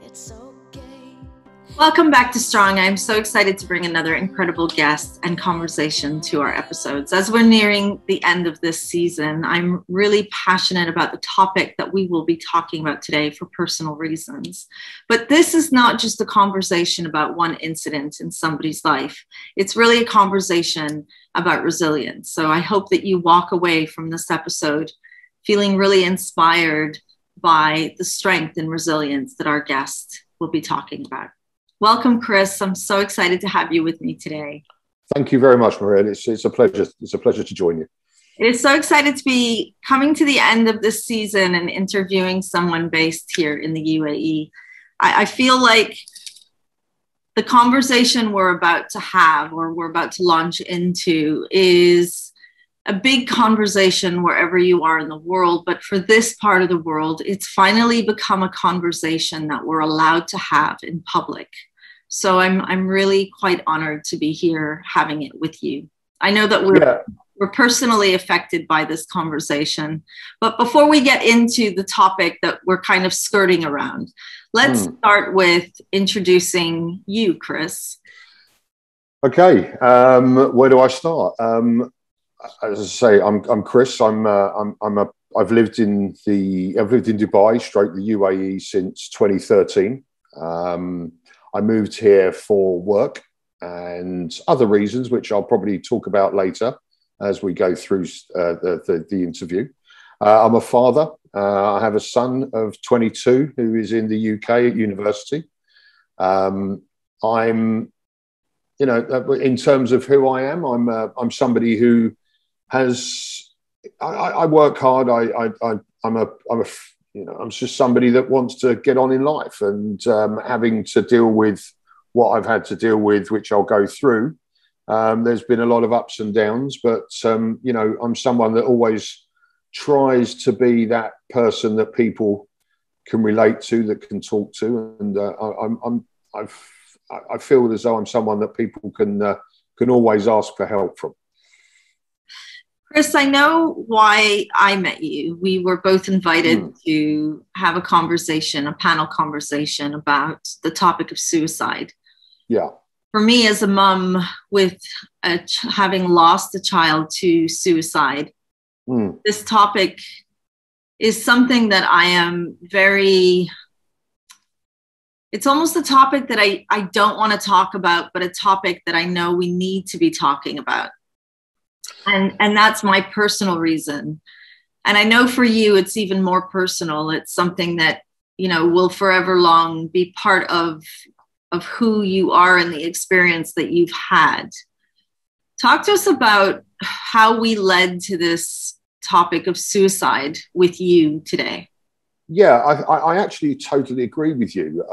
It's okay. Welcome back to Strong. I'm so excited to bring another incredible guest and conversation to our episodes. As we're nearing the end of this season, I'm really passionate about the topic that we will be talking about today for personal reasons. But this is not just a conversation about one incident in somebody's life. It's really a conversation about resilience. So I hope that you walk away from this episode feeling really inspired by the strength and resilience that our guest will be talking about. Welcome, Chris. I'm so excited to have you with me today. Thank you very much, Maria. It's a pleasure. It's a pleasure to join you. It is so excited to be coming to the end of this season and interviewing someone based here in the UAE. I feel like the conversation we're about to have, or we're about to launch into, is a big conversation wherever you are in the world. But for this part of the world, it's finally become a conversation that we're allowed to have in public. So I'm really quite honored to be here having it with you. I know that we're personally affected by this conversation. But before we get into the topic that we're kind of skirting around, let's start with introducing you, Chris. Okay, where do I start? As I say, I'm Chris. I've lived in Dubai, stroke the UAE, since 2013. I moved here for work and other reasons, which I'll probably talk about later as we go through the interview. I'm a father. I have a son of 22 who is in the UK at university. In terms of who I am, I'm somebody who I work hard. I'm just somebody that wants to get on in life, and having to deal with what I've had to deal with, which I'll go through. There's been a lot of ups and downs, but I'm someone that always tries to be that person that people can relate to, that can talk to, and I feel as though I'm someone that people can always ask for help from. Chris, I know why I met you. We were both invited to have a panel conversation about the topic of suicide. Yeah. For me, as a mum with having lost a child to suicide, this topic is something that I am it's almost a topic that I don't want to talk about, but a topic that I know we need to be talking about. And that's my personal reason. And I know for you, it's even more personal. It's something that, will forever long be part of who you are and the experience that you've had. Talk to us about how we led to this topic of suicide with you today. Yeah, I actually totally agree with you.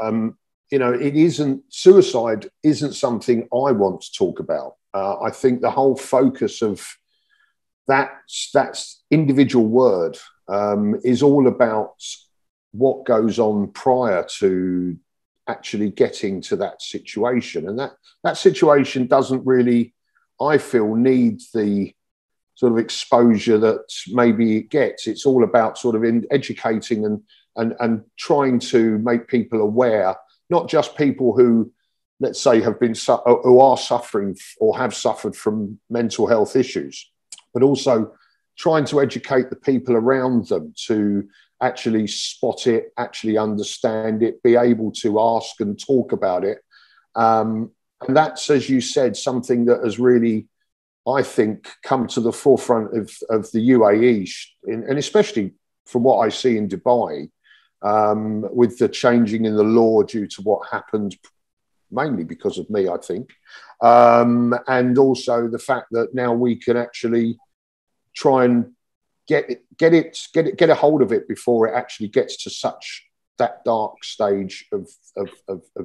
Suicide isn't something I want to talk about. I think the whole focus of that individual word is all about what goes on prior to actually getting to that situation. And that situation doesn't really, I feel, need the sort of exposure that maybe it gets. It's all about sort of educating and trying to make people aware, not just people who, let's say, who are suffering or have suffered from mental health issues, but also trying to educate the people around them to actually spot it, actually understand it, be able to ask and talk about it. And that's, as you said, something that has really, I think, come to the forefront of the UAE, and especially from what I see in Dubai, with the changing in the law due to what happened, mainly because of me, I think. And also the fact that now we can actually try and get a hold of it before it actually gets to that dark stage of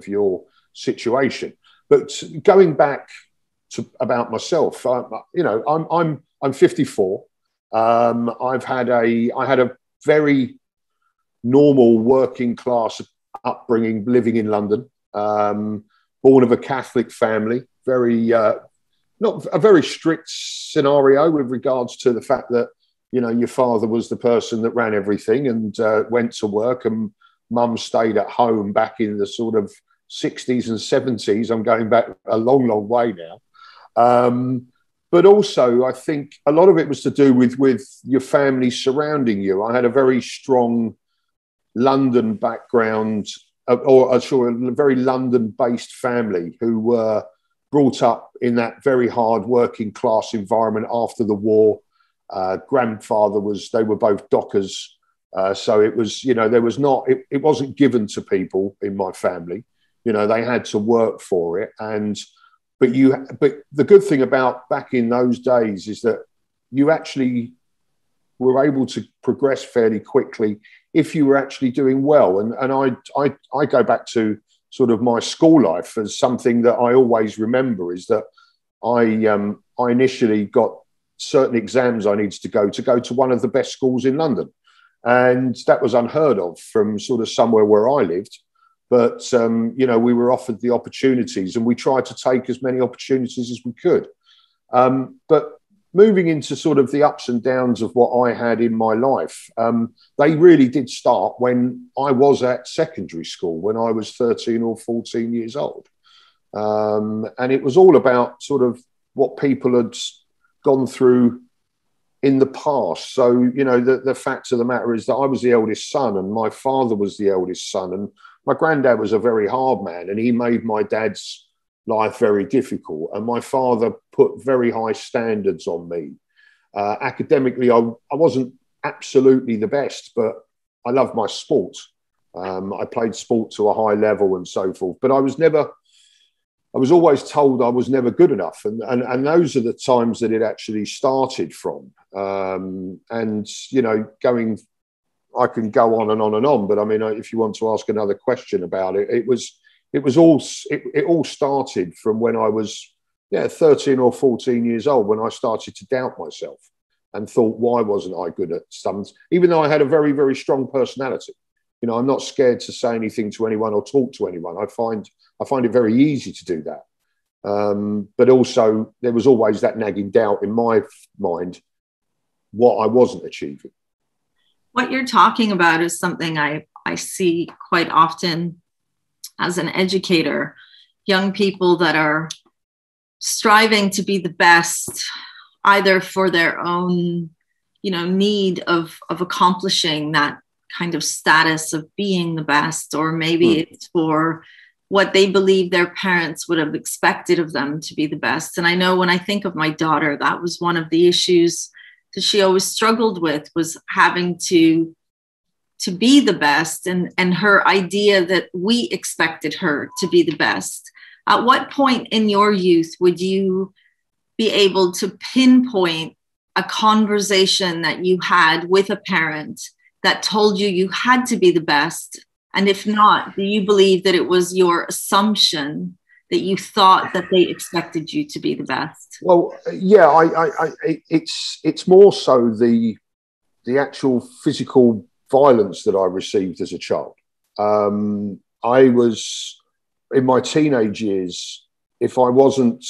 your situation. But going back to about myself, I'm 54. I had a very normal working class upbringing, living in London. Born of a Catholic family, not a very strict scenario with regards to the fact that, your father was the person that ran everything and went to work, and mum stayed at home back in the sort of 60s and 70s. I'm going back a long, long way now. But also, I think a lot of it was to do with your family surrounding you. I had a very strong London background, or a very London-based family who were brought up in that very hard working class environment after the war. Grandfather they were both dockers. So it was, there was not, it wasn't given to people in my family. They had to work for it. But the good thing about back in those days is that you actually were able to progress fairly quickly if you were actually doing well. And I go back to sort of my school life as something that I always remember, is that I initially got certain exams I needed to go to one of the best schools in London. And that was unheard of from sort of somewhere where I lived. But, we were offered the opportunities, and we tried to take as many opportunities as we could. But moving into sort of the ups and downs of what I had in my life, they really did start when I was at secondary school, when I was 13 or 14 years old. And it was all about sort of what people had gone through in the past. So, the fact of the matter is that I was the eldest son, and my father was the eldest son. And my granddad was a very hard man, and he made my dad's life very difficult. And my father put very high standards on me. Academically, I wasn't absolutely the best, but I loved my sport. I played sport to a high level and so forth. But I was always told I was never good enough. And those are the times that it actually started from. I can go on and on and on, but I mean, if you want to ask another question about it, it all started from when I was 13 or 14 years old, when I started to doubt myself and thought, why wasn't I good at some, even though I had a very, very strong personality. I'm not scared to say anything to anyone or talk to anyone. I find it very easy to do that. But also there was always that nagging doubt in my mind, what I wasn't achieving. What you're talking about is something I see quite often as an educator, young people that are striving to be the best, either for their own, need of accomplishing that kind of status of being the best, or maybe it's for what they believe their parents would have expected of them to be the best. And I know when I think of my daughter, that was one of the issues that she always struggled with, was having to be the best, and her idea that we expected her to be the best. At what point in your youth would you be able to pinpoint a conversation that you had with a parent that told you had to be the best? And if not, do you believe that it was your assumption that you thought that they expected you to be the best? Well, yeah, it's more so the actual physical violence that I received as a child. I was, in my teenage years, if I wasn't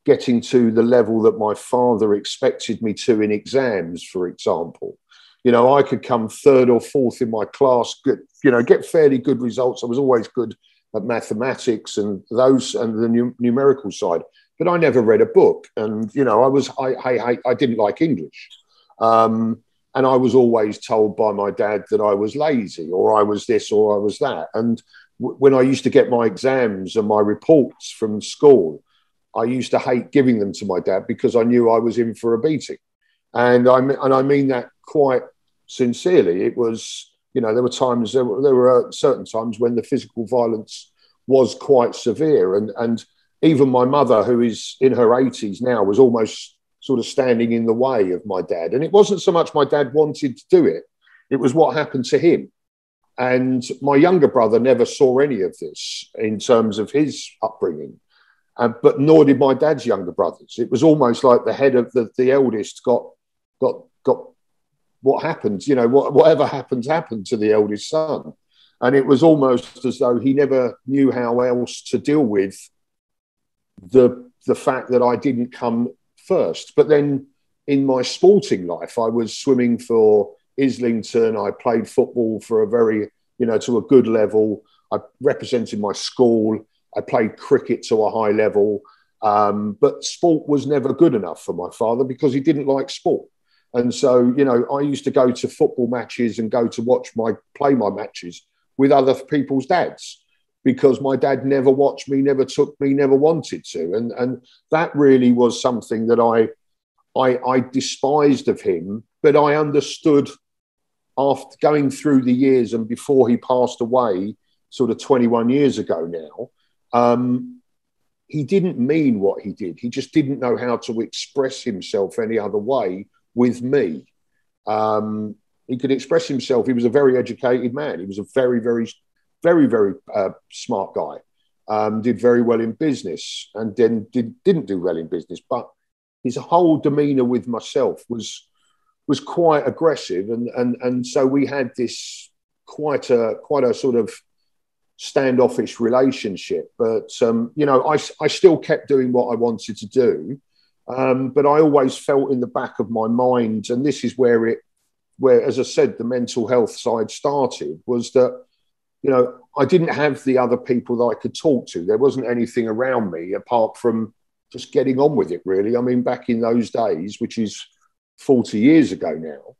getting to the level that my father expected me to in exams, for example, I could come third or fourth in my class, get fairly good results. I was always good at mathematics and the numerical side, but I never read a book. And, I didn't like English. And I was always told by my dad that I was lazy, or I was this, or I was that. And when I used to get my exams and my reports from school, I used to hate giving them to my dad because I knew I was in for a beating. And I mean that quite sincerely. It was, there were certain times when the physical violence was quite severe. And even my mother, who is in her 80s now, was almost sort of standing in the way of my dad. And it wasn't so much my dad wanted to do it, it was what happened to him. And my younger brother never saw any of this in terms of his upbringing, but nor did my dad's younger brothers. It was almost like the head of the eldest got what happened, whatever happened to the eldest son. And it was almost as though he never knew how else to deal with the fact that I didn't come first. But then in my sporting life, I was swimming for Islington. I played football for a very you know, to a good level. I represented my school. I played cricket to a high level. But sport was never good enough for my father because he didn't like sport. And so, you know, I used to go to football matches and go to play my matches with other people's dads, because my dad never watched me, never took me, never wanted to. And that really was something that I despised of him, but I understood after going through the years and before he passed away, sort of 21 years ago now. He didn't mean what he did. He just didn't know how to express himself any other way with me. He could express himself. He was a very educated man. He was a very, very, very, very smart guy. Did very well in business, and then didn't do well in business. But his whole demeanour with myself was quite aggressive, and so we had this quite a sort of standoffish relationship. But you know, I still kept doing what I wanted to do, but I always felt in the back of my mind, and this is where as I said, the mental health side started, was that, you know, I didn't have the other people that I could talk to. There wasn't anything around me apart from just getting on with it, really. I mean, back in those days, which is 40 years ago now,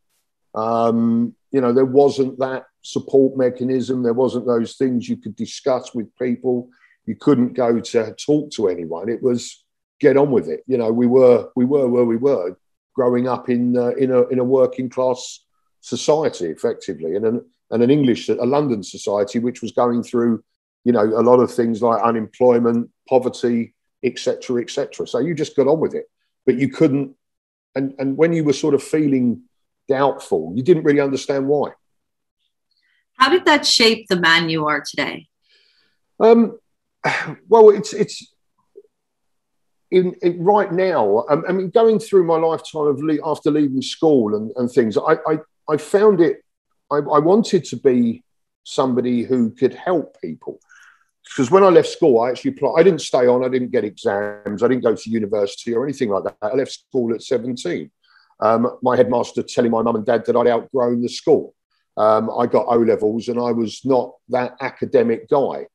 you know, there wasn't that support mechanism. There wasn't those things you could discuss with people. You couldn't go to talk to anyone. It was get on with it. You know, we were where we were, growing up in a working class society, effectively, and a London society which was going through, you know, a lot of things like unemployment, poverty, etc., etc. So you just got on with it, but you couldn't. And when you were sort of feeling doubtful, you didn't really understand why. How did that shape the man you are today? Well, it's right now. I mean, going through my lifetime of after leaving school and things, I found it. I wanted to be somebody who could help people, because when I left school, I didn't stay on. I didn't get exams. I didn't go to university or anything like that. I left school at 17. My headmaster telling my mum and dad that I'd outgrown the school. I got O levels, and I was not that academic guy.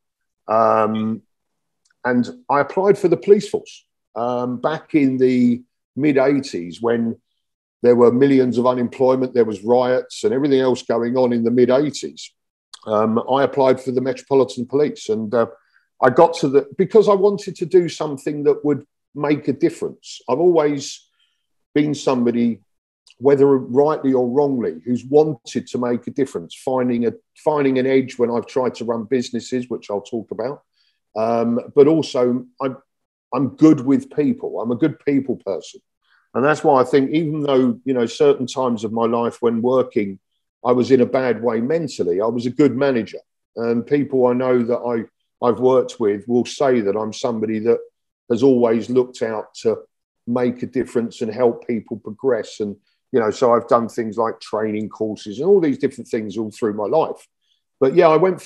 And I applied for the police force back in the mid 80s, when there were millions of unemployment, there was riots and everything else going on in the mid 80s. I applied for the Metropolitan Police, and I got to because I wanted to do something that would make a difference. I've always been somebody, whether rightly or wrongly, who's wanted to make a difference, finding an edge when I've tried to run businesses, which I'll talk about. But also, I'm good with people. I'm a good people person. And that's why I think, even though, you know, certain times of my life when working, I was in a bad way mentally, I was a good manager. And people I know that I've worked with will say that I'm somebody that has always looked out to make a difference and help people progress. And, you know, so I've done things like training courses and all these different things all through my life. But yeah, I call it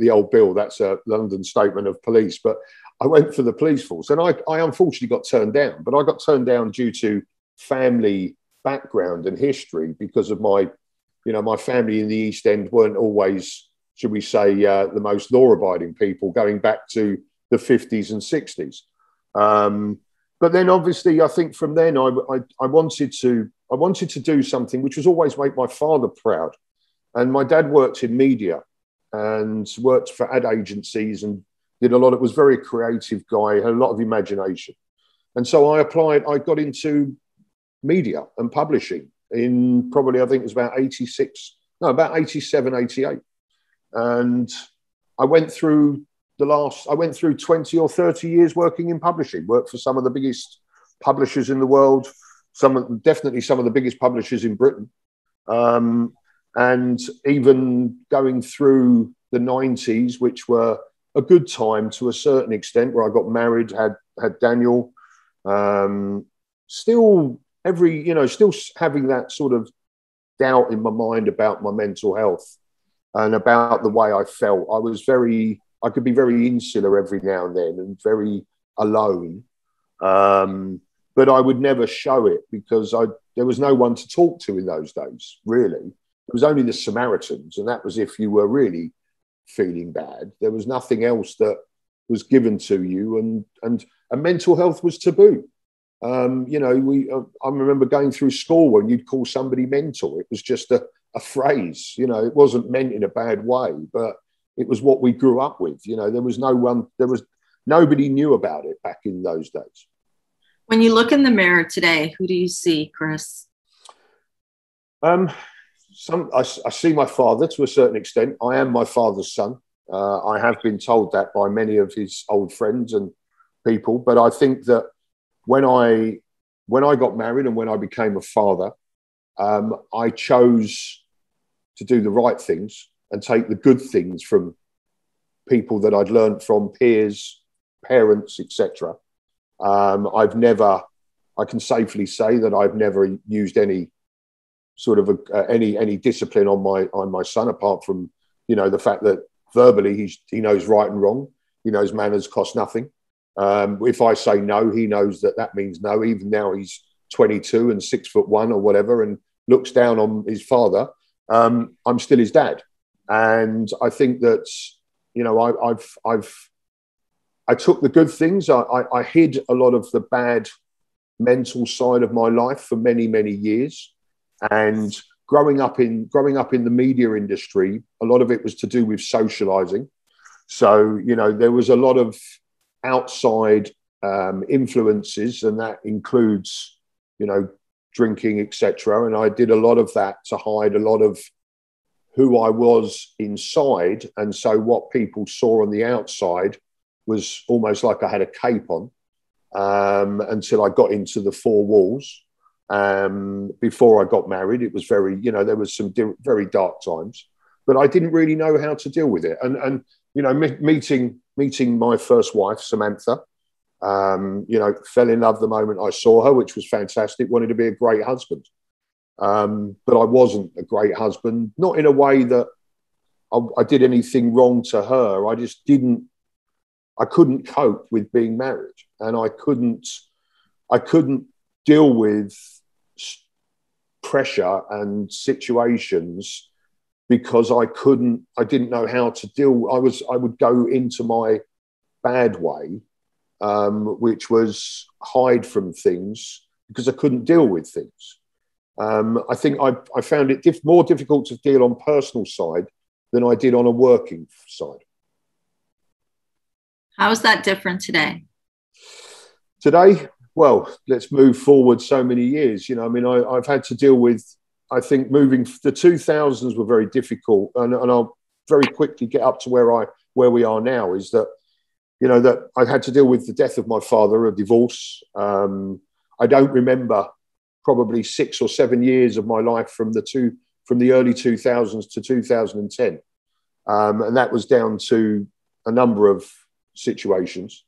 the old bill. That's a London statement of police. But I went for the police force, and I unfortunately got turned down. But I got turned down due to family background and history, because of my family in the East End weren't always, should we say, the most law-abiding people, going back to the 50s and 60s. But then, obviously, I think from then I wanted to do something which was always make my father proud. And my dad worked in media and worked for ad agencies and did a lot. It was a very creative guy, had a lot of imagination. And so I applied. I got into media and publishing in probably, I think it was about 87, 88. And I went through 20 or 30 years working in publishing, worked for some of the biggest publishers in the world, definitely some of the biggest publishers in Britain. And even going through the 90s, which were a good time to a certain extent, where I got married, had Daniel, still having that sort of doubt in my mind about my mental health and about the way I felt. I could be very insular every now and then and very alone. But I would never show it, because there was no one to talk to in those days, really. It was only the Samaritans, and that was if you were really feeling bad. There was nothing else that was given to you, and mental health was taboo. You know, I remember going through school when you'd call somebody mental. It was just a phrase. You know, it wasn't meant in a bad way, but it was what we grew up with. You know, there was nobody knew about it back in those days. When you look in the mirror today, who do you see, Chris? I see my father to a certain extent. I am my father's son. I have been told that by many of his old friends and people. But I think that when I got married and when I became a father, I chose to do the right things and take the good things from people that I'd learned from, peers, parents, etc. I can safely say that I've never used any sort of any discipline on my son, apart from, you know, the fact that verbally he knows right and wrong. He knows manners cost nothing. If I say no, he knows that means no. Even now he's 22 and 6'1" or whatever, and looks down on his father. I'm still his dad, and I think that, you know, I took the good things. I hid a lot of the bad mental side of my life for many, many years. And growing up in the media industry, a lot of it was to do with socializing. So, you know, there was a lot of outside influences, and that includes, you know, drinking, etc. And I did a lot of that to hide a lot of who I was inside. And so what people saw on the outside was almost like I had a cape on, until I got into the four walls. Before I got married, it was very, you know, there was some very dark times, but I didn't really know how to deal with it. And you know, meeting my first wife, Samantha, you know, fell in love the moment I saw her, which was fantastic. Wanted to be a great husband, but I wasn't a great husband. Not in a way that I did anything wrong to her. I just I couldn't cope with being married, and I couldn't deal with pressure and situations because I didn't know how to deal. I would go into my bad way, which was hide from things because I couldn't deal with things. I think I found it more difficult to deal on personal side than I did on a working side. How is that different today? Today, well, let's move forward so many years. You know, I mean, I've had to deal with, I think, moving, the 2000s were very difficult, and I'll very quickly get up to where we are now, is that, you know, that I had to deal with the death of my father, a divorce. I don't remember probably 6 or 7 years of my life from the early 2000s to 2010. And that was down to a number of situations.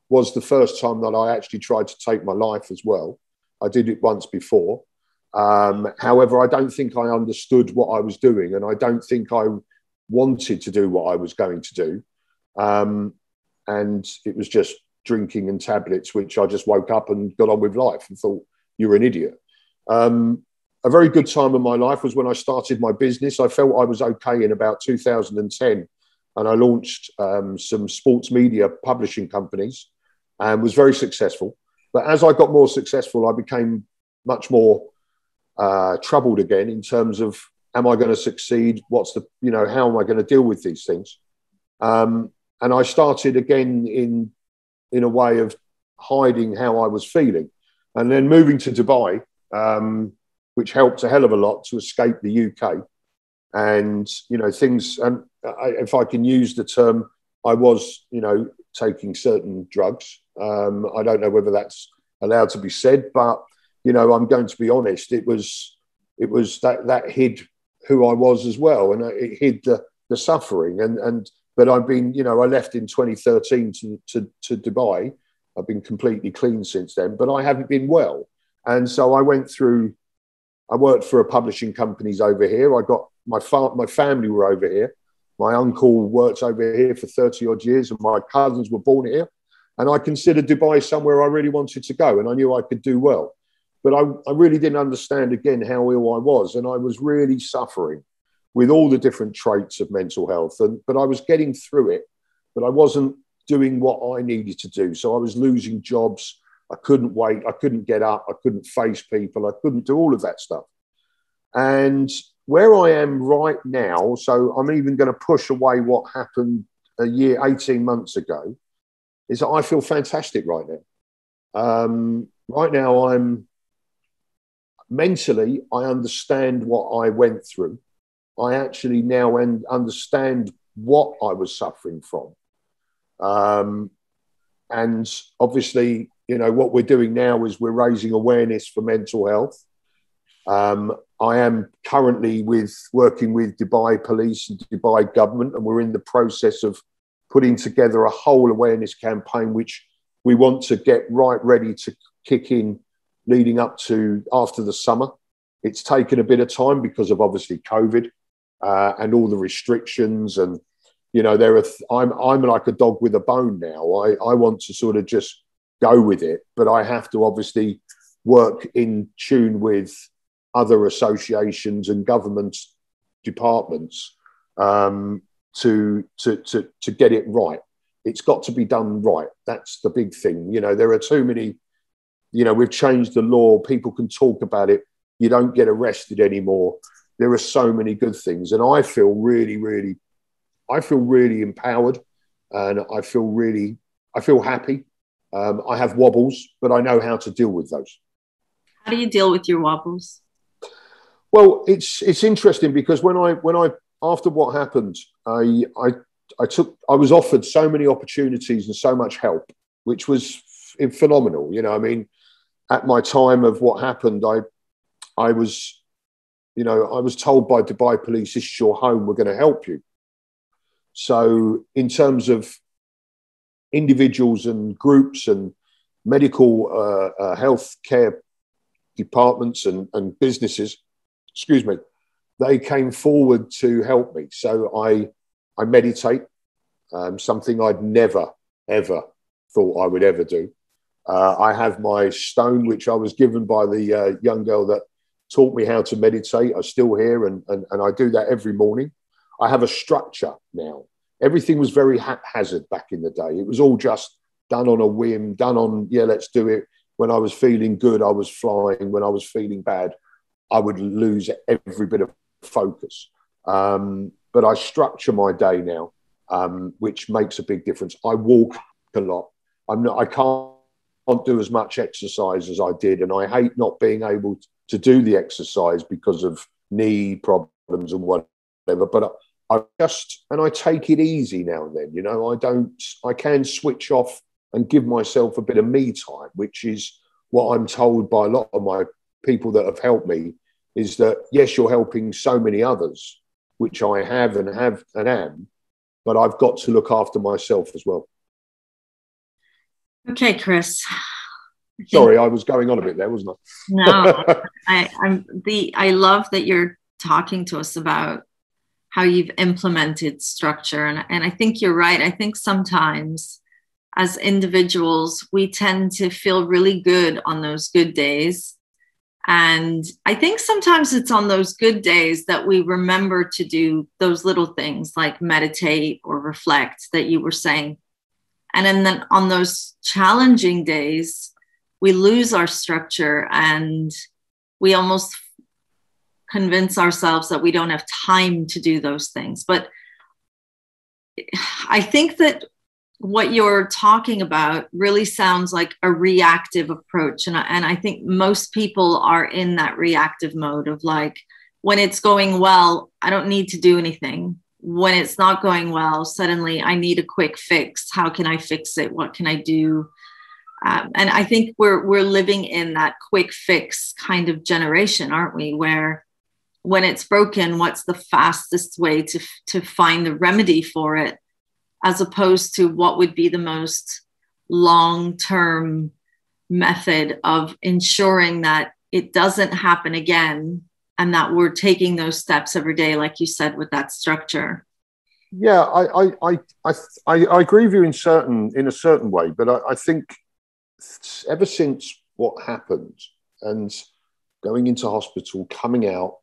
Was the first time that I actually tried to take my life as well. I did it once before. However, I don't think I understood what I was doing, and I don't think I wanted to do what I was going to do. And it was just drinking and tablets, which I just woke up and got on with life and thought, you're an idiot. A very good time of my life was when I started my business. I felt I was okay in about 2010, and I launched some sports media publishing companies and was very successful. But as I got more successful, I became much more troubled again in terms of, am I going to succeed? How am I going to deal with these things? And I started again in a way of hiding how I was feeling, and then moving to Dubai, which helped a hell of a lot to escape the UK. And, you know, things, and if I can use the term, I was, you know, taking certain drugs. I don't know whether that's allowed to be said, but, you know, I'm going to be honest. It was that hid who I was as well. And it hid the suffering. But I've been, you know, I left in 2013 to Dubai. I've been completely clean since then, but I haven't been well. And so I worked for a publishing companies over here. I got my family were over here. My uncle worked over here for 30 odd years, and my cousins were born here. And I considered Dubai somewhere I really wanted to go, and I knew I could do well. but I really didn't understand, again, how ill I was. And I was really suffering with all the different traits of mental health. But I was getting through it, but I wasn't doing what I needed to do. So I was losing jobs. I couldn't wait. I couldn't get up. I couldn't face people. I couldn't do all of that stuff. And where I am right now, so I'm even going to push away what happened 18 months ago, is that I feel fantastic right now. Right now, I'm mentally, I understand what I went through. I actually now understand what I was suffering from. And obviously, you know, what we're doing now is we're raising awareness for mental health. I am currently working with Dubai Police and Dubai government, and we're in the process of putting together a whole awareness campaign, which we want to get right ready to kick in leading up to after the summer. It's taken a bit of time because of obviously COVID and all the restrictions. And, you know, I'm like a dog with a bone now. I want to sort of just go with it, but I have to obviously work in tune with other associations and government departments to get it right. It's got to be done right. That's the big thing. You know, there are too many, you know, we've changed the law. People can talk about it. You don't get arrested anymore. There are so many good things. And I feel really, really, empowered, and I feel happy. I have wobbles, but I know how to deal with those. How do you deal with your wobbles? Well, it's interesting because when I after what happened, I was offered so many opportunities and so much help, which was phenomenal. You know, I mean, at my time of what happened, I was told by Dubai Police, "This is your home. We're going to help you." So, in terms of individuals and groups and medical health care departments and businesses, excuse me, they came forward to help me. So I meditate, something I'd never, ever thought I would ever do. I have my stone, which I was given by the young girl that taught me how to meditate. I'm still here, and I do that every morning. I have a structure now. Everything was very haphazard back in the day. It was all just done on a whim, done on, yeah, let's do it. When I was feeling good, I was flying. When I was feeling bad, I would lose every bit of focus. But I structure my day now, which makes a big difference. I walk a lot. I can't do as much exercise as I did, and I hate not being able to do the exercise because of knee problems and whatever. But I take it easy now and then. You know, I can switch off and give myself a bit of me time, which is what I'm told by a lot of my people that have helped me, is that, yes, you're helping so many others, which I have and am, but I've got to look after myself as well. Okay, Chris. Sorry, I was going on a bit there, wasn't I? No, I love that you're talking to us about how you've implemented structure. And I think you're right. I think sometimes as individuals, we tend to feel really good on those good days. And I think sometimes it's on those good days that we remember to do those little things like meditate or reflect that you were saying. And then on those challenging days, we lose our structure and we almost convince ourselves that we don't have time to do those things. But I think that what you're talking about really sounds like a reactive approach. And I think most people are in that reactive mode of like, when it's going well, I don't need to do anything. When it's not going well, suddenly I need a quick fix. How can I fix it? What can I do? And I think we're living in that quick fix kind of generation, aren't we? Where when it's broken, what's the fastest way to find the remedy for it, as opposed to what would be the most long-term method of ensuring that it doesn't happen again and that we're taking those steps every day, like you said, with that structure. Yeah, I agree with you in a certain way, but I think ever since what happened, and going into hospital, coming out,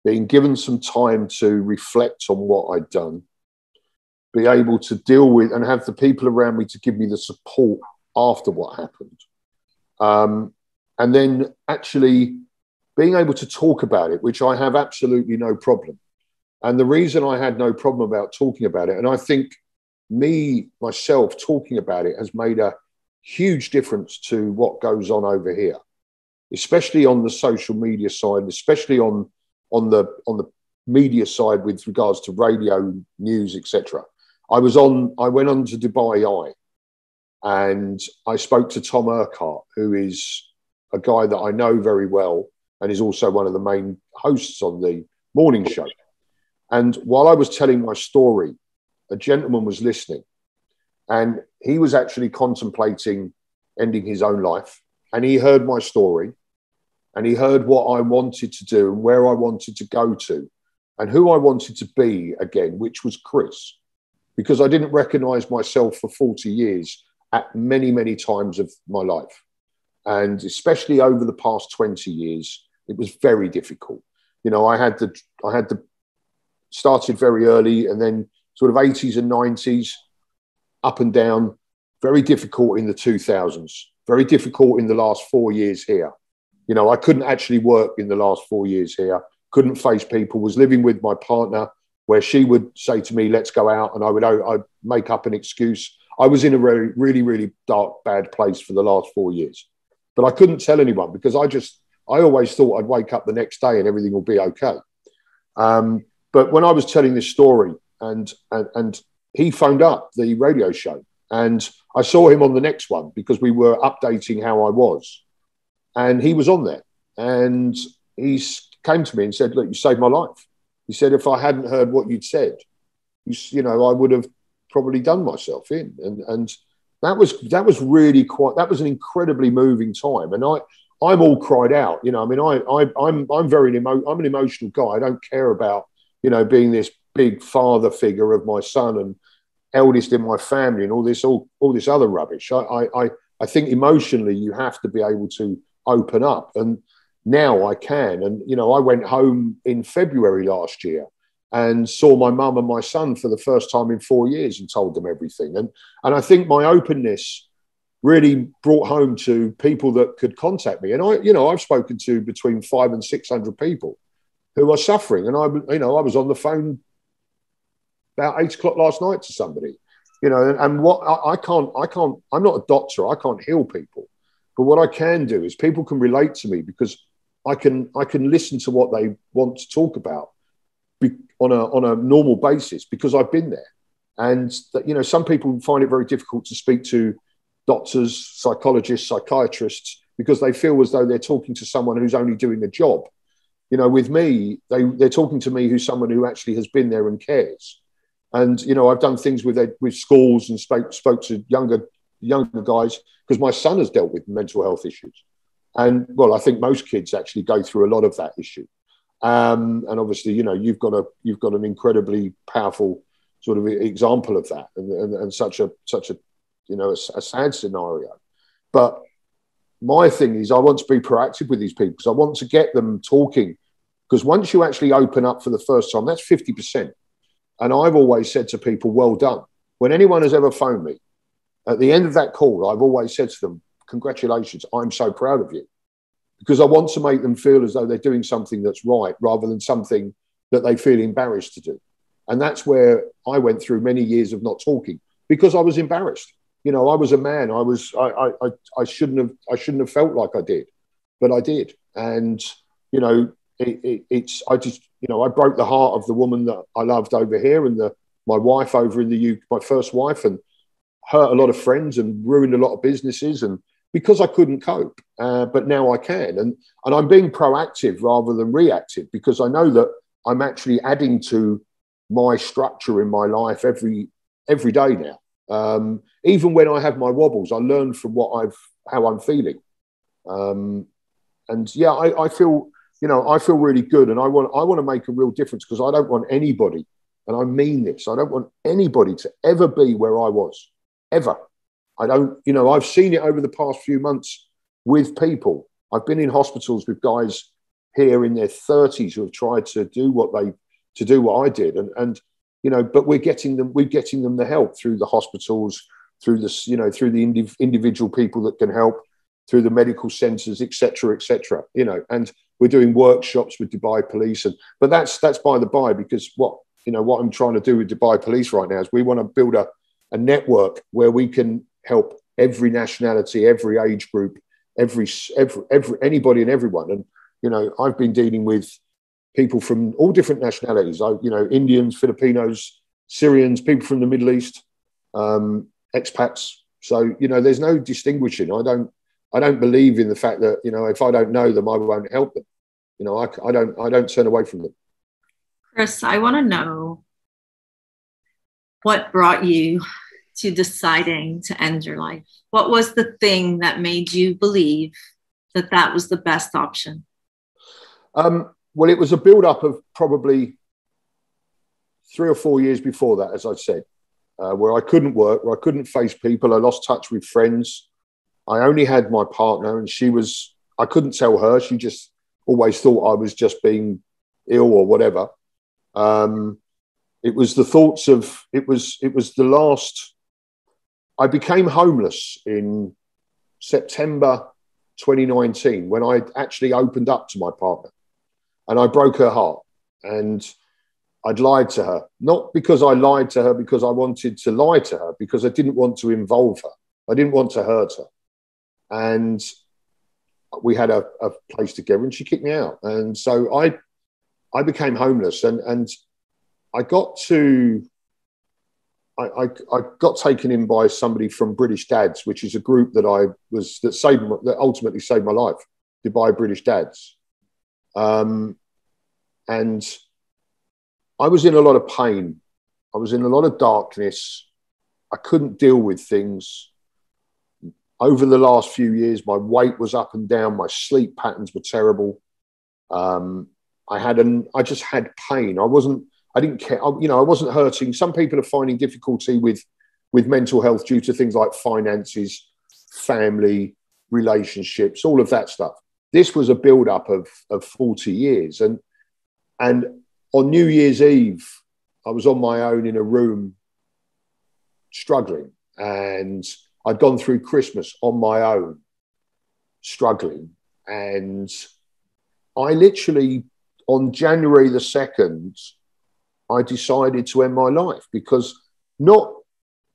being given some time to reflect on what I'd done, be able to deal with and have the people around me to give me the support after what happened. And then actually being able to talk about it, which I have absolutely no problem. And the reason I had no problem about talking about it, and I think myself talking about it has made a huge difference to what goes on over here, especially on the social media side, especially on the media side with regards to radio, news, etc. I went on to Dubai Eye, and I spoke to Tom Urquhart, who is a guy that I know very well and is also one of the main hosts on the morning show. And while I was telling my story, a gentleman was listening, and he was actually contemplating ending his own life. And he heard my story, and he heard what I wanted to do and where I wanted to go to and who I wanted to be again, which was Chris, because I didn't recognize myself for 40 years at many, many times of my life. And especially over the past 20 years, it was very difficult. You know, I had started very early, and then sort of 80s and 90s, up and down, very difficult in the 2000s, very difficult in the last 4 years here. You know, I couldn't actually work in the last 4 years here, couldn't face people, was living with my partner where she would say to me, let's go out, and I'd make up an excuse. I was in a really, really dark, bad place for the last 4 years. But I couldn't tell anyone because I always thought I'd wake up the next day and everything will be okay. But when I was telling this story, and he phoned up the radio show, and I saw him on the next one because we were updating how I was, and he was on there, and he came to me and said, look, you saved my life. He said, if I hadn't heard what you'd said, you know, I would have probably done myself in. And that was really that was an incredibly moving time. And I'm all cried out, you know, I mean, I'm an emotional guy. I don't care about, you know, being this big father figure of my son and eldest in my family and all this other rubbish. I think emotionally you have to be able to open up, and now I can. And, you know, I went home in February last year and saw my mum and my son for the first time in 4 years and told them everything. And I think my openness really brought home to people that could contact me. And I've spoken to between 500 and 600 people who are suffering. And I was on the phone about 8 o'clock last night to somebody, you know, and what I can't, I'm not a doctor. I can't heal people, but what I can do is people can relate to me because I can listen to what they want to talk about on a normal basis because I've been there. And that, you know, some people find it very difficult to speak to doctors, psychologists, psychiatrists, because they feel as though they're talking to someone who's only doing a job. You know, with me, they're talking to me who's someone who actually has been there and cares. And, you know, I've done things with schools and spoke to younger guys because my son has dealt with mental health issues. And, well, I think most kids actually go through a lot of that issue. And obviously, you know, you've got an incredibly powerful sort of example of that and such a you know, a sad scenario. But my thing is I want to be proactive with these people because I want to get them talking, because once you actually open up for the first time, that's 50%. And I've always said to people, well done. When anyone has ever phoned me, at the end of that call, I've always said to them, congratulations, I'm so proud of you. Because I want to make them feel as though they're doing something that's right rather than something that they feel embarrassed to do. And that's where I went through many years of not talking because I was embarrassed. You know, I was a man. I shouldn't have felt like I did, but I did. And, you know, I broke the heart of the woman that I loved over here and my wife over in the UK, my first wife, and hurt a lot of friends and ruined a lot of businesses, and because I couldn't cope. But now I can, and I'm being proactive rather than reactive because I know that I'm actually adding to my structure in my life every day now. Even when I have my wobbles, I learn from how I'm feeling. And yeah, I feel really good, and I want to make a real difference because I don't want anybody, and I mean this, I don't want anybody to ever be where I was, ever. I don't, you know, I've seen it over the past few months with people. I've been in hospitals with guys here in their 30s who have tried to do what I did, and you know, but we're getting them the help through the hospitals, through this, you know, through the individual people that can help, through the medical centres, etc., etc. You know, and we're doing workshops with Dubai Police, but that's by the by, because what I'm trying to do with Dubai Police right now is we want to build a network where we can help every nationality, every age group, every anybody and everyone. And you know, I've been dealing with people from all different nationalities. You know, Indians, Filipinos, Syrians, people from the Middle East, expats. So you know, there's no distinguishing. I don't believe in the fact that, you know, if I don't know them, I won't help them. You know, I don't turn away from them. Chris, I want to know what brought you to deciding to end your life. What was the thing that made you believe that that was the best option? Well, it was a build-up of probably 3 or 4 years before that, as I said, where I couldn't work, where I couldn't face people. I lost touch with friends. I only had my partner, and I couldn't tell her. She just always thought I was just being ill or whatever. It was the thoughts of, it was the last, I became homeless in September 2019 when I actually opened up to my partner, and I broke her heart, and I'd lied to her, not because I lied to her because I wanted to lie to her, because I didn't want to involve her. I didn't want to hurt her. And we had a place together, and she kicked me out. And so I became homeless, and I got taken in by somebody from British Dads, which is a group that that ultimately saved my life, Dubai British Dads. And I was in a lot of pain. I was in a lot of darkness. I couldn't deal with things. Over the last few years, my weight was up and down. My sleep patterns were terrible. I just had pain. I didn't care. I wasn't hurting. Some people are finding difficulty with mental health due to things like finances, family, relationships, all of that stuff. This was a build-up of 40 years. And on New Year's Eve, I was on my own in a room struggling, and I'd gone through Christmas on my own, struggling. And I literally, on January the 2nd, I decided to end my life, because not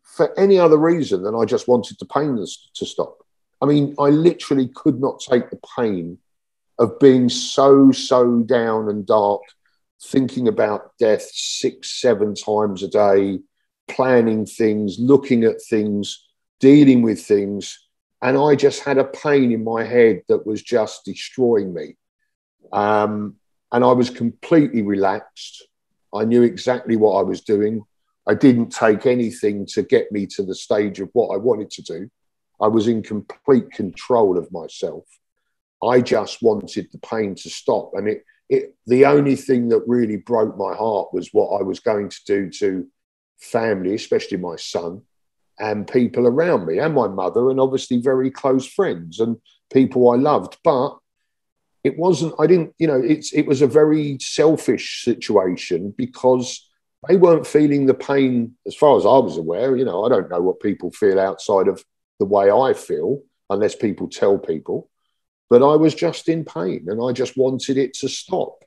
for any other reason than I just wanted the pain to stop. I mean, I literally could not take the pain of being so down and dark, thinking about death 6-7 times a day, planning things, looking at things, dealing with things. And I just had a pain in my head that was just destroying me. And I was completely relaxed. I knew exactly what I was doing. I didn't take anything to get me to the stage of what I wanted to do. I was in complete control of myself. I just wanted the pain to stop. And the only thing that really broke my heart was what I was going to do to family, especially my son, and people around me, and my mother, and obviously very close friends and people I loved. But it wasn't, it was a very selfish situation, because they weren't feeling the pain as far as I was aware. You know, I don't know what people feel outside of the way I feel, unless people tell people. But I was just in pain, and I just wanted it to stop.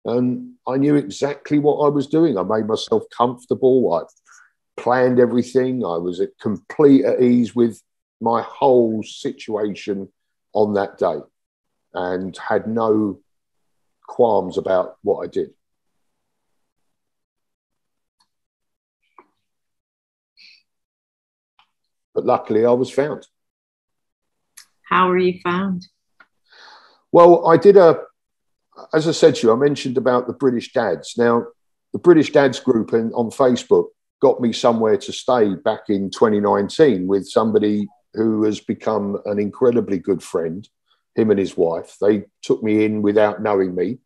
And I knew exactly what I was doing. I made myself comfortable. I planned everything. I was at complete at ease with my whole situation on that day, and had no qualms about what I did. But luckily I was found. How were you found? Well, as I said to you, I mentioned about the British Dads. Now, the British Dads group on Facebook got me somewhere to stay back in 2019 with somebody who has become an incredibly good friend, him and his wife. They took me in without knowing me.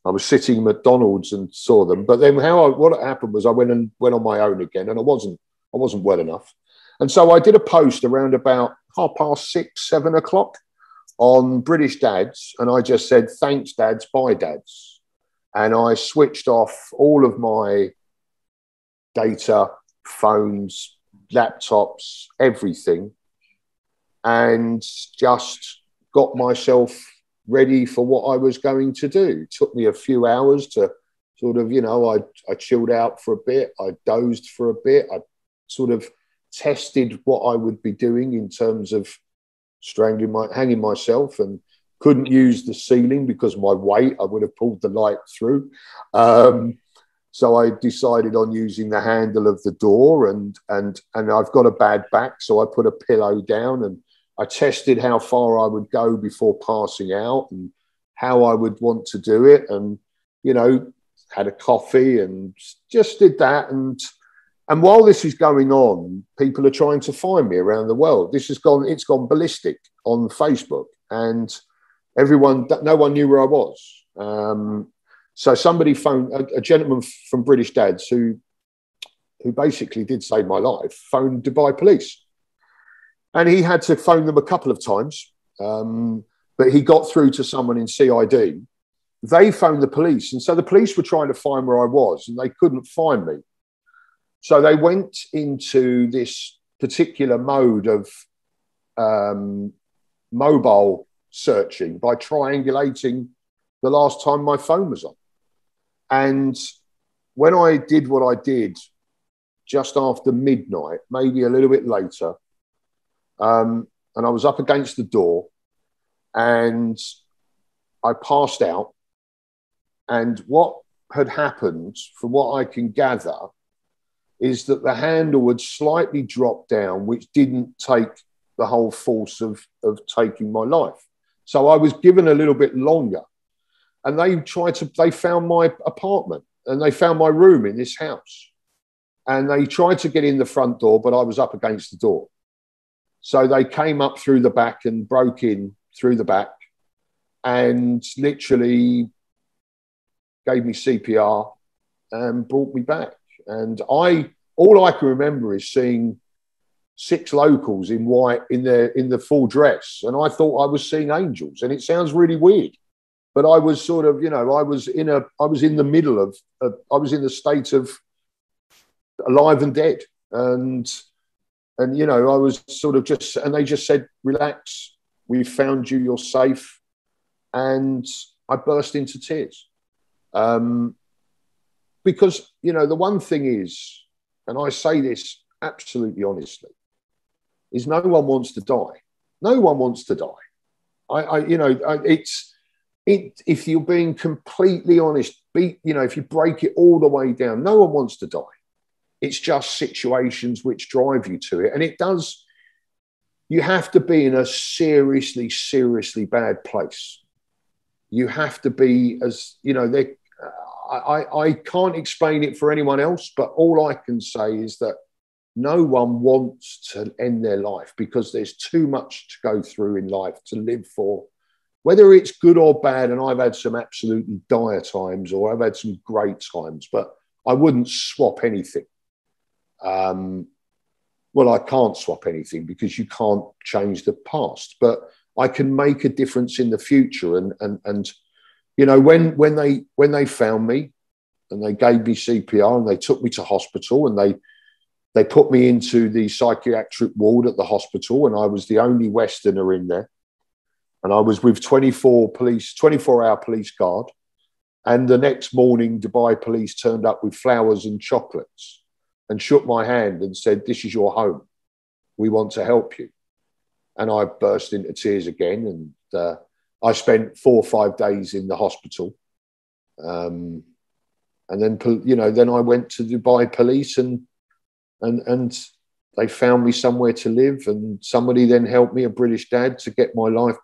I was sitting at McDonald's and saw them. But then what happened was I went on my own again, and I wasn't well enough. And so I did a post around about 6:30, 7 o'clock on British Dads, and I just said, thanks, Dads, bye, Dads. And I switched off all of my data, phones, laptops, everything, and just got myself ready for what I was going to do. It took me a few hours to sort of, I chilled out for a bit. I dozed for a bit. I sort of tested what I would be doing in terms of hanging myself, and couldn't use the ceiling because of my weight. I would have pulled the light through. So I decided on using the handle of the door, and I've got a bad back, so I put a pillow down, and I tested how far I would go before passing out and how I would want to do it. And, had a coffee and just did that. And while this is going on, people are trying to find me around the world. It's gone ballistic on Facebook, and no one knew where I was. So somebody phoned, a gentleman from British Dads who basically did save my life, phoned Dubai police. And he had to phone them a couple of times, but he got through to someone in CID. They phoned the police, and so the police were trying to find where I was, and they couldn't find me. So they went into this particular mode of mobile searching by triangulating the last time my phone was on. And when I did what I did just after midnight, maybe a little bit later, and I was up against the door, and I passed out. And what had happened, from what I can gather, is that the handle had slightly dropped down, which didn't take the whole force of taking my life. So I was given a little bit longer. And they found my apartment, and they found my room in this house. And they tried to get in the front door, but I was up against the door. So they came up through the back and broke in through the back and literally gave me CPR and brought me back. And all I can remember is seeing 6 locals in white in the full dress. And I thought I was seeing angels. And it sounds really weird, but I was sort of, I was in the middle of, I was in the state of alive and dead. And I was sort of and they just said, relax, we've found you, you're safe. And I burst into tears. Because, the one thing is, and I say this absolutely honestly, is no one wants to die. No one wants to die. If you're being completely honest, if you break it all the way down, no one wants to die. It's just situations which drive you to it. And you have to be in a seriously, seriously bad place. You have to be, I can't explain it for anyone else, but all I can say is that no one wants to end their life, because there's too much to go through in life to live for, whether it's good or bad. And I've had some absolutely dire times, or I've had some great times, but I wouldn't swap anything. Well, I can't swap anything because you can't change the past, but I can make a difference in the future. And when they found me and they gave me CPR and they took me to hospital, and they put me into the psychiatric ward at the hospital, and I was the only Westerner in there. And I was with 24-hour police guard. And the next morning, Dubai police turned up with flowers and chocolates and shook my hand and said, "This is your home. We want to help you." And I burst into tears again. And I spent 4 or 5 days in the hospital. And then, then I went to Dubai police, and they found me somewhere to live. And somebody then helped me, a British dad, to get my life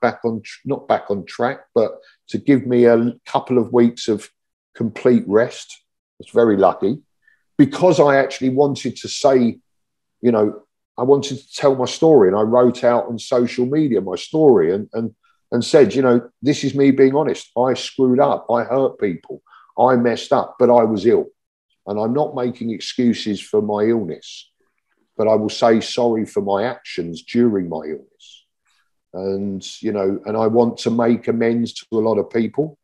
not back on track, but to give me a couple of weeks of complete rest. I was very lucky, because I actually wanted to say, I wanted to tell my story. And I wrote out on social media my story and said, this is me being honest. I screwed up. I hurt people. I messed up, but I was ill. And I'm not making excuses for my illness, but I will say sorry for my actions during my illness. and you know, and I want to make amends to a lot of people,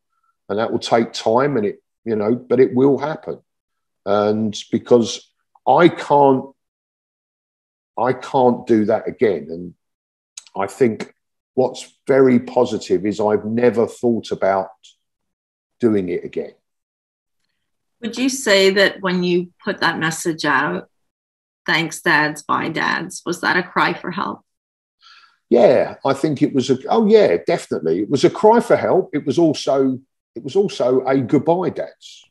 and that will take time, and it, you know, but it will happen. And because I can't do that again. And I think what's very positive is I've never thought about doing it again. Would you say that when you put that message out, thanks dads, bye dads, was that a cry for help? Yeah, I think it was oh yeah, definitely. It was a cry for help. It was also a goodbye dads.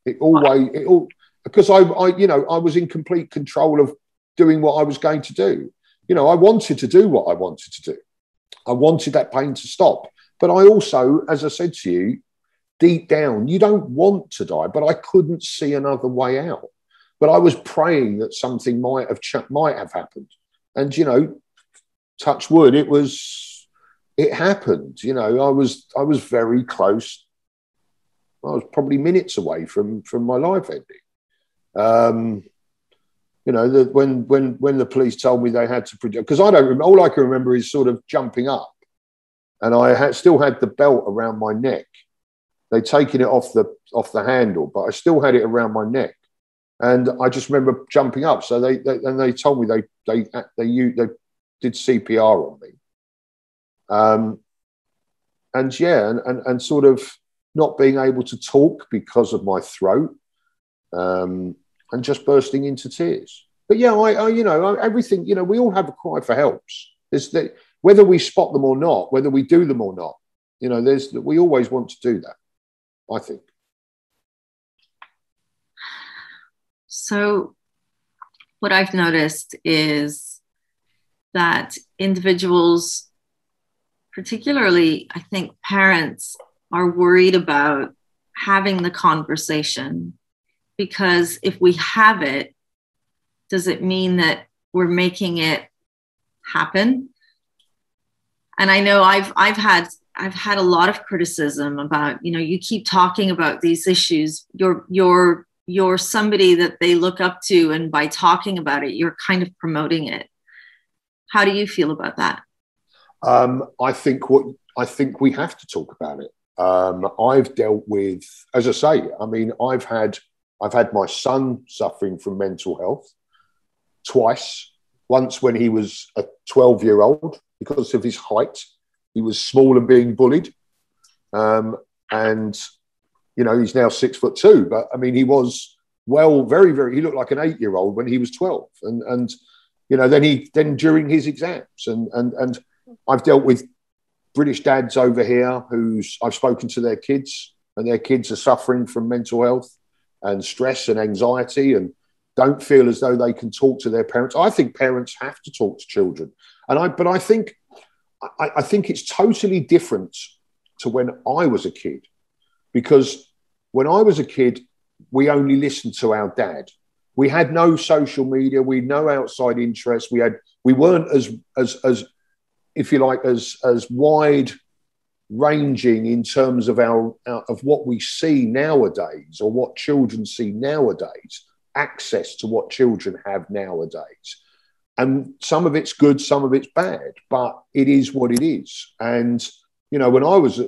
Because I you know, I was in complete control of doing what I was going to do. You know, I wanted to do what I wanted to do. I wanted that pain to stop. But I also, as I said to you, deep down, you don't want to die, but I couldn't see another way out. But I was praying that something might have happened. And, you know, touch wood, it happened. You know, I was very close. I was probably minutes away from my life ending. You know, when the police told me they had to produce, because I don't remember, all I can remember is sort of jumping up, and I still had the belt around my neck. They'd taken it off the handle, but I still had it around my neck, and I just remember jumping up. So they told me they did CPR on me, and yeah, and sort of not being able to talk because of my throat. And just bursting into tears. But yeah, I you know, everything, you know, we all have a cry for helps. There's that, whether we spot them or not, whether we do them or not, you know, we always want to do that, I think. So what I've noticed is that individuals, particularly, I think parents, are worried about having the conversation. Because if we have it, does it mean that we're making it happen? And I know I've had a lot of criticism about, you know, you keep talking about these issues. You're somebody that they look up to, and by talking about it, you're kind of promoting it. How do you feel about that? I think we have to talk about it. I've dealt with, as I say, I mean, I've had my son suffering from mental health twice. Once when he was a 12-year-old, because of his height, he was small and being bullied. And, you know, he's now 6'2", but I mean, he was very, very, he looked like an 8-year-old when he was 12. And, you know, then during his exams and I've dealt with British dads over here I've spoken to their kids, and their kids are suffering from mental health and stress and anxiety, and don't feel as though they can talk to their parents. I think parents have to talk to children. But I think it's totally different to when I was a kid, because when I was a kid, we only listened to our dad. We had no social media. We had no outside interests. We weren't as if you like, as wide ranging in terms of of what we see nowadays, or what children see nowadays, access to what children have nowadays. And some of it's good, some of it's bad, but it is what it is. And, you know, when I was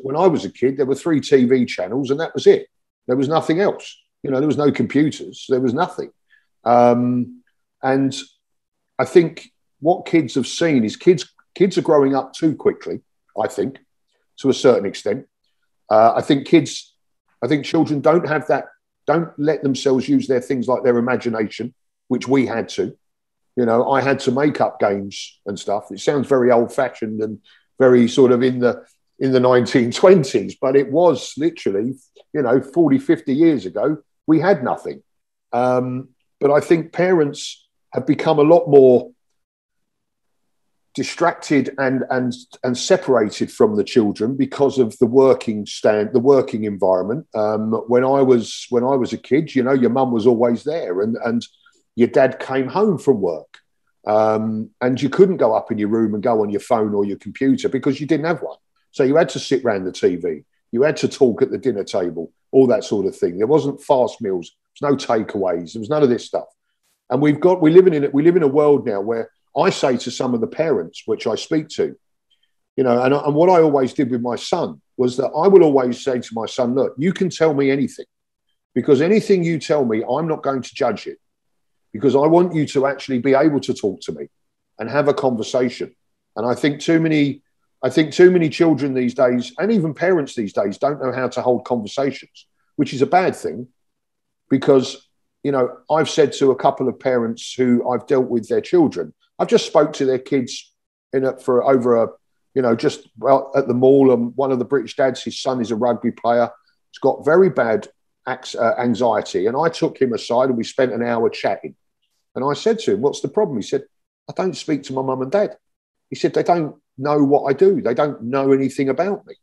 a kid, there were 3 TV channels and that was it. There was nothing else. You know, there was no computers. There was nothing. And I think what kids have seen is kids are growing up too quickly, I think, to a certain extent. I think children don't let themselves use their things like their imagination, which we had to. You know, I had to make up games and stuff. It sounds very old-fashioned and very sort of in the 1920s, but it was literally, you know, 40, 50 years ago, we had nothing. But I think parents have become a lot more distracted and separated from the children because of the working environment. When I was a kid, you know, your mum was always there, and your dad came home from work, and you couldn't go up in your room and go on your phone or your computer because you didn't have one. So you had to sit around the TV. You had to talk at the dinner table, all that sort of thing. There wasn't fast meals. There was no takeaways. There was none of this stuff. And we live in a world now where I say to some of the parents, which I speak to, You know, and what I always did with my son was that I would always say to my son, look, you can tell me anything, because anything you tell me, I'm not going to judge it, because I want you to actually be able to talk to me and have a conversation. And I think too many children these days, and even parents these days, don't know how to hold conversations, which is a bad thing, because, you know, I've said to a couple of parents who I've dealt with their children, I've just spoke to their kids for over a, you know, just well at the mall, and one of the British dads, his son is a rugby player. He's got very bad anxiety. And I took him aside and we spent an hour chatting. And I said to him, what's the problem? He said, I don't speak to my mum and dad. He said, they don't know what I do. They don't know anything about me,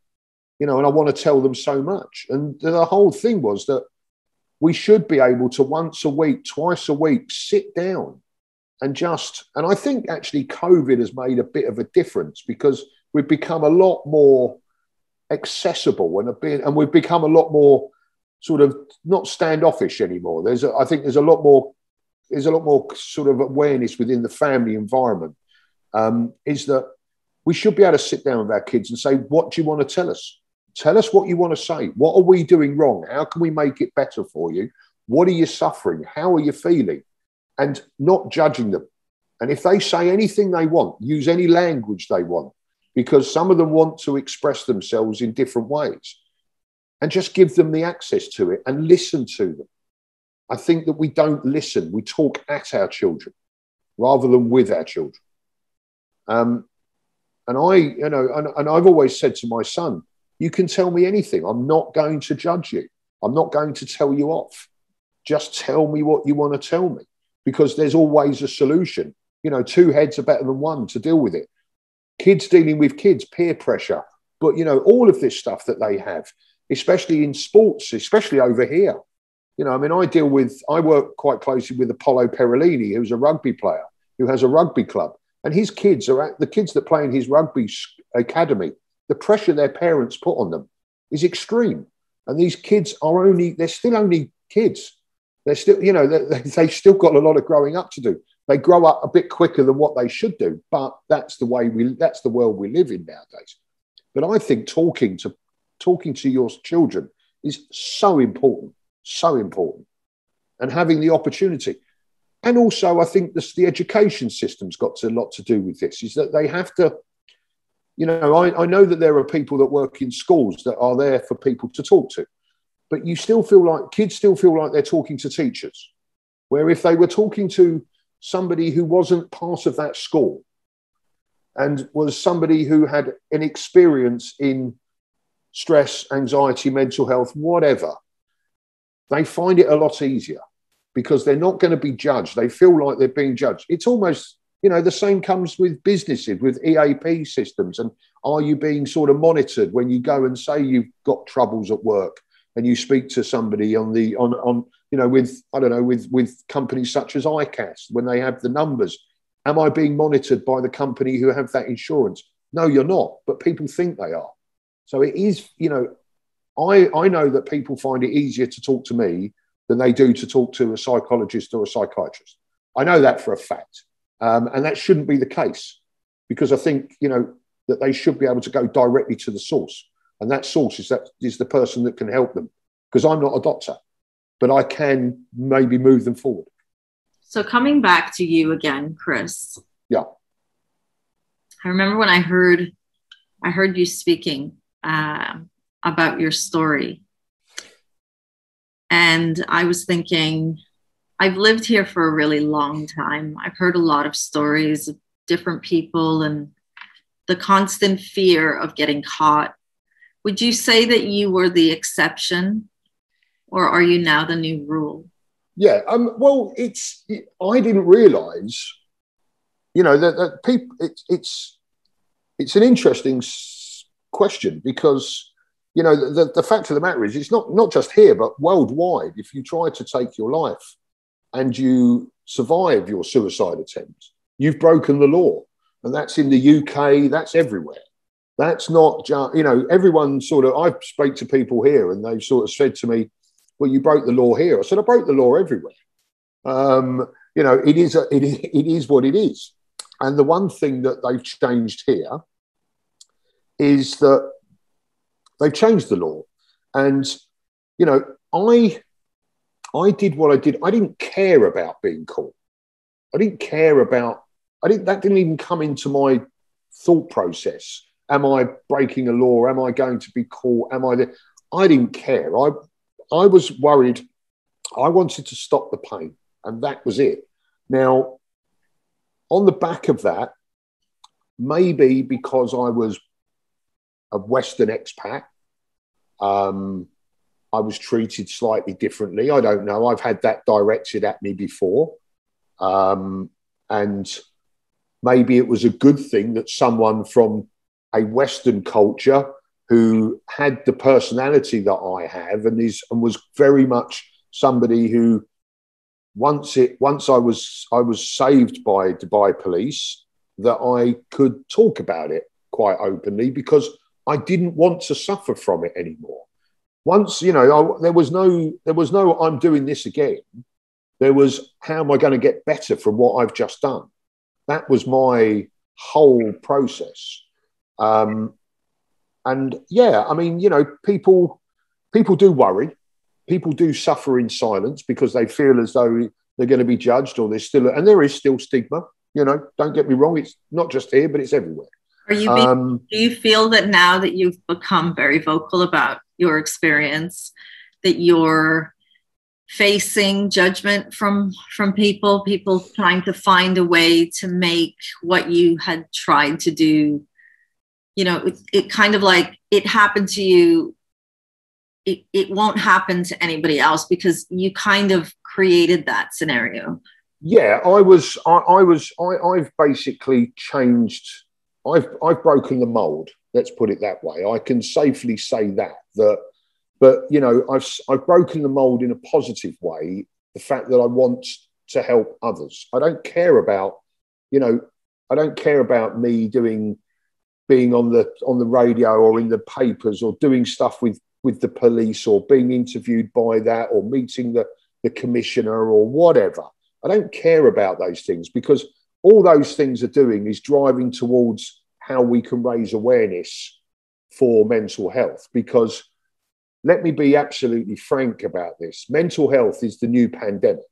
you know, and I want to tell them so much. And the whole thing was that we should be able to once a week, twice a week, sit down and I think actually COVID has made a bit of a difference, because we've become a lot more accessible and we've become a lot more sort of not standoffish anymore. I think there's a lot more sort of awareness within the family environment, is that we should be able to sit down with our kids and say, what do you want to tell us? Tell us what you want to say. What are we doing wrong? How can we make it better for you? What are you suffering? How are you feeling? And not judging them. And if they say anything they want, use any language they want, because some of them want to express themselves in different ways, and just give them the access to it and listen to them. I think that we don't listen. We talk at our children rather than with our children. And I've always said to my son, you can tell me anything. I'm not going to judge you. I'm not going to tell you off. Just tell me what you want to tell me, because there's always a solution. You know, two heads are better than one to deal with it. Kids dealing with kids, peer pressure, but, you know, all of this stuff that they have, especially in sports, especially over here. You know, I mean, I work quite closely with Apollo Perolini, who's a rugby player, who has a rugby club. And his kids the kids that play in his rugby academy, the pressure their parents put on them is extreme. And these kids they're still only kids. They're still, you know, they've still got a lot of growing up to do. They grow up a bit quicker than what they should do, but that's the world we live in nowadays. But I think talking to your children is so important, and having the opportunity. And also, I think the education system's got a lot to do with this, is that they have to, you know, I know that there are people that work in schools that are there for people to talk to, but kids still feel like they're talking to teachers, where if they were talking to somebody who wasn't part of that school and was somebody who had an experience in stress, anxiety, mental health, whatever, they find it a lot easier, because they're not going to be judged. They feel like they're being judged. It's almost, you know, the same comes with businesses, with EAP systems. And are you being sort of monitored when you go and say you've got troubles at work, and you speak to somebody on you know, with companies such as ICAS, when they have the numbers? Am I being monitored by the company who have that insurance? No, you're not, but people think they are. So it is, you know, I know that people find it easier to talk to me than they do to talk to a psychologist or a psychiatrist. I know that for a fact. And that shouldn't be the case, because I think, you know, that they should be able to go directly to the source. And that source is the person that can help them, because I'm not a doctor, but I can maybe move them forward. So coming back to you again, Chris. Yeah. I remember when I heard you speaking about your story. And I was thinking, I've lived here for a really long time. I've heard a lot of stories of different people and the constant fear of getting caught. Would you say that you were the exception, or are you now the new rule? Yeah. Well, I didn't realize, you know, that people, it's an interesting question, because, you know, the fact of the matter is, it's not just here, but worldwide. If you try to take your life and you survive your suicide attempt, you've broken the law. And that's in the UK, that's everywhere. That's not just, you know, everyone sort of, I've spoke to people here and they've sort of said to me, well, you broke the law here. I said, I broke the law everywhere. You know, it is what it is. And the one thing that they've changed here is that they've changed the law. And, you know, I did what I did. I didn't care about being caught. I didn't care about, that didn't even come into my thought process. Am I breaking a law? Am I going to be caught? I didn't care. I was worried. I wanted to stop the pain, and that was it. Now, on the back of that, maybe because I was a Western expat, I was treated slightly differently. I don't know. I've had that directed at me before. And maybe it was a good thing that someone from a Western culture who had the personality that I have and was very much somebody who once I was saved by Dubai police, that I could talk about it quite openly because I didn't want to suffer from it anymore. Once, you know, there was no I'm doing this again. There was, how am I going to get better from what I've just done? That was my whole process. And yeah, I mean, you know, people do worry. People do suffer in silence because they feel as though they're going to be judged, or there is still stigma. You know, don't get me wrong. It's not just here, but it's everywhere. Do you feel that now that you've become very vocal about your experience, that you're facing judgment from people trying to find a way to make what you had tried to do, you know, it kind of like it happened to you, it won't happen to anybody else because you kind of created that scenario? Yeah, I've basically changed. I've broken the mold. Let's put it that way. I can safely say that. But you know, I've broken the mold in a positive way. The fact that I want to help others. I don't care about, you know, I don't care about me being on the radio or in the papers or doing stuff with the police or being interviewed by that or meeting the commissioner or whatever. I don't care about those things because all those things are doing is driving towards how we can raise awareness for mental health. Because let me be absolutely frank about this. Mental health is the new pandemic.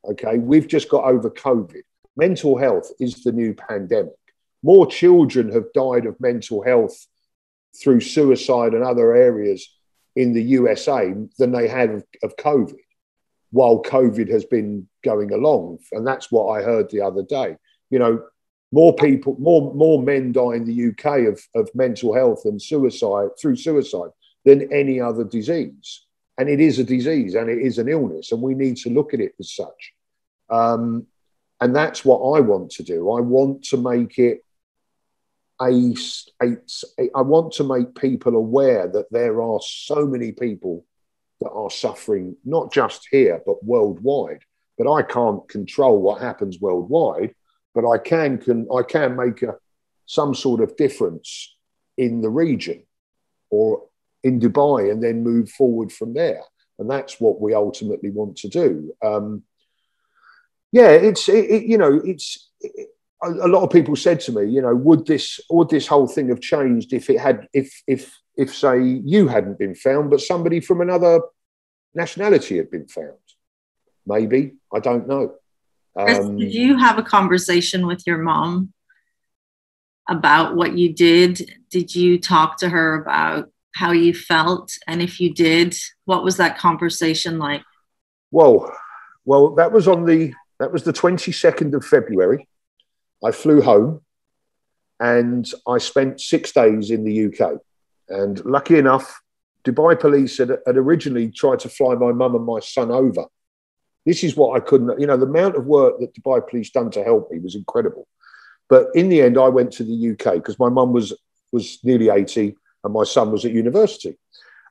Okay, we've just got over COVID. Mental health is the new pandemic. More children have died of mental health through suicide and other areas in the USA than they had of COVID, while COVID has been going along. And that's what I heard the other day. You know, more men die in the UK of mental health and suicide than any other disease. And it is a disease and it is an illness, and we need to look at it as such. And that's what I want to do. I want to make it I want to make people aware that there are so many people that are suffering, not just here, but worldwide. But I can't control what happens worldwide, but I can make some sort of difference in the region or in Dubai and then move forward from there. And that's what we ultimately want to do. A lot of people said to me, you know, would this whole thing have changed if say you hadn't been found, but somebody from another nationality had been found? Maybe, I don't know. Chris, did you have a conversation with your mom about what you did? Did you talk to her about how you felt? And if you did, what was that conversation like? Well, that was the 22nd of February. I flew home and I spent 6 days in the UK. And lucky enough, Dubai police had originally tried to fly my mum and my son over. This is what I couldn't, you know, the amount of work that Dubai police done to help me was incredible. But in the end, I went to the UK because my mum was nearly 80 and my son was at university.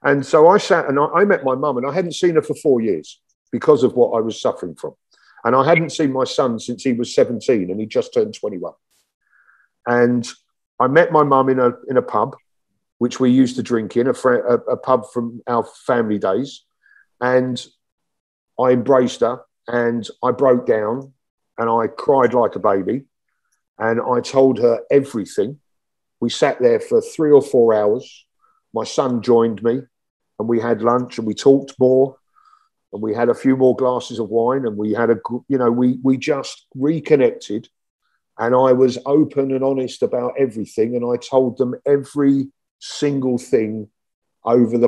And so I sat and I met my mum, and I hadn't seen her for 4 years because of what I was suffering from. And I hadn't seen my son since he was 17 and he just turned 21. And I met my mum in a pub, which we used to drink in, a pub from our family days. And I embraced her and I broke down and I cried like a baby. And I told her everything. We sat there for 3 or 4 hours. My son joined me and we had lunch and we talked more and we had a few more glasses of wine and we had we just reconnected, and I was open and honest about everything. And I told them every single thing over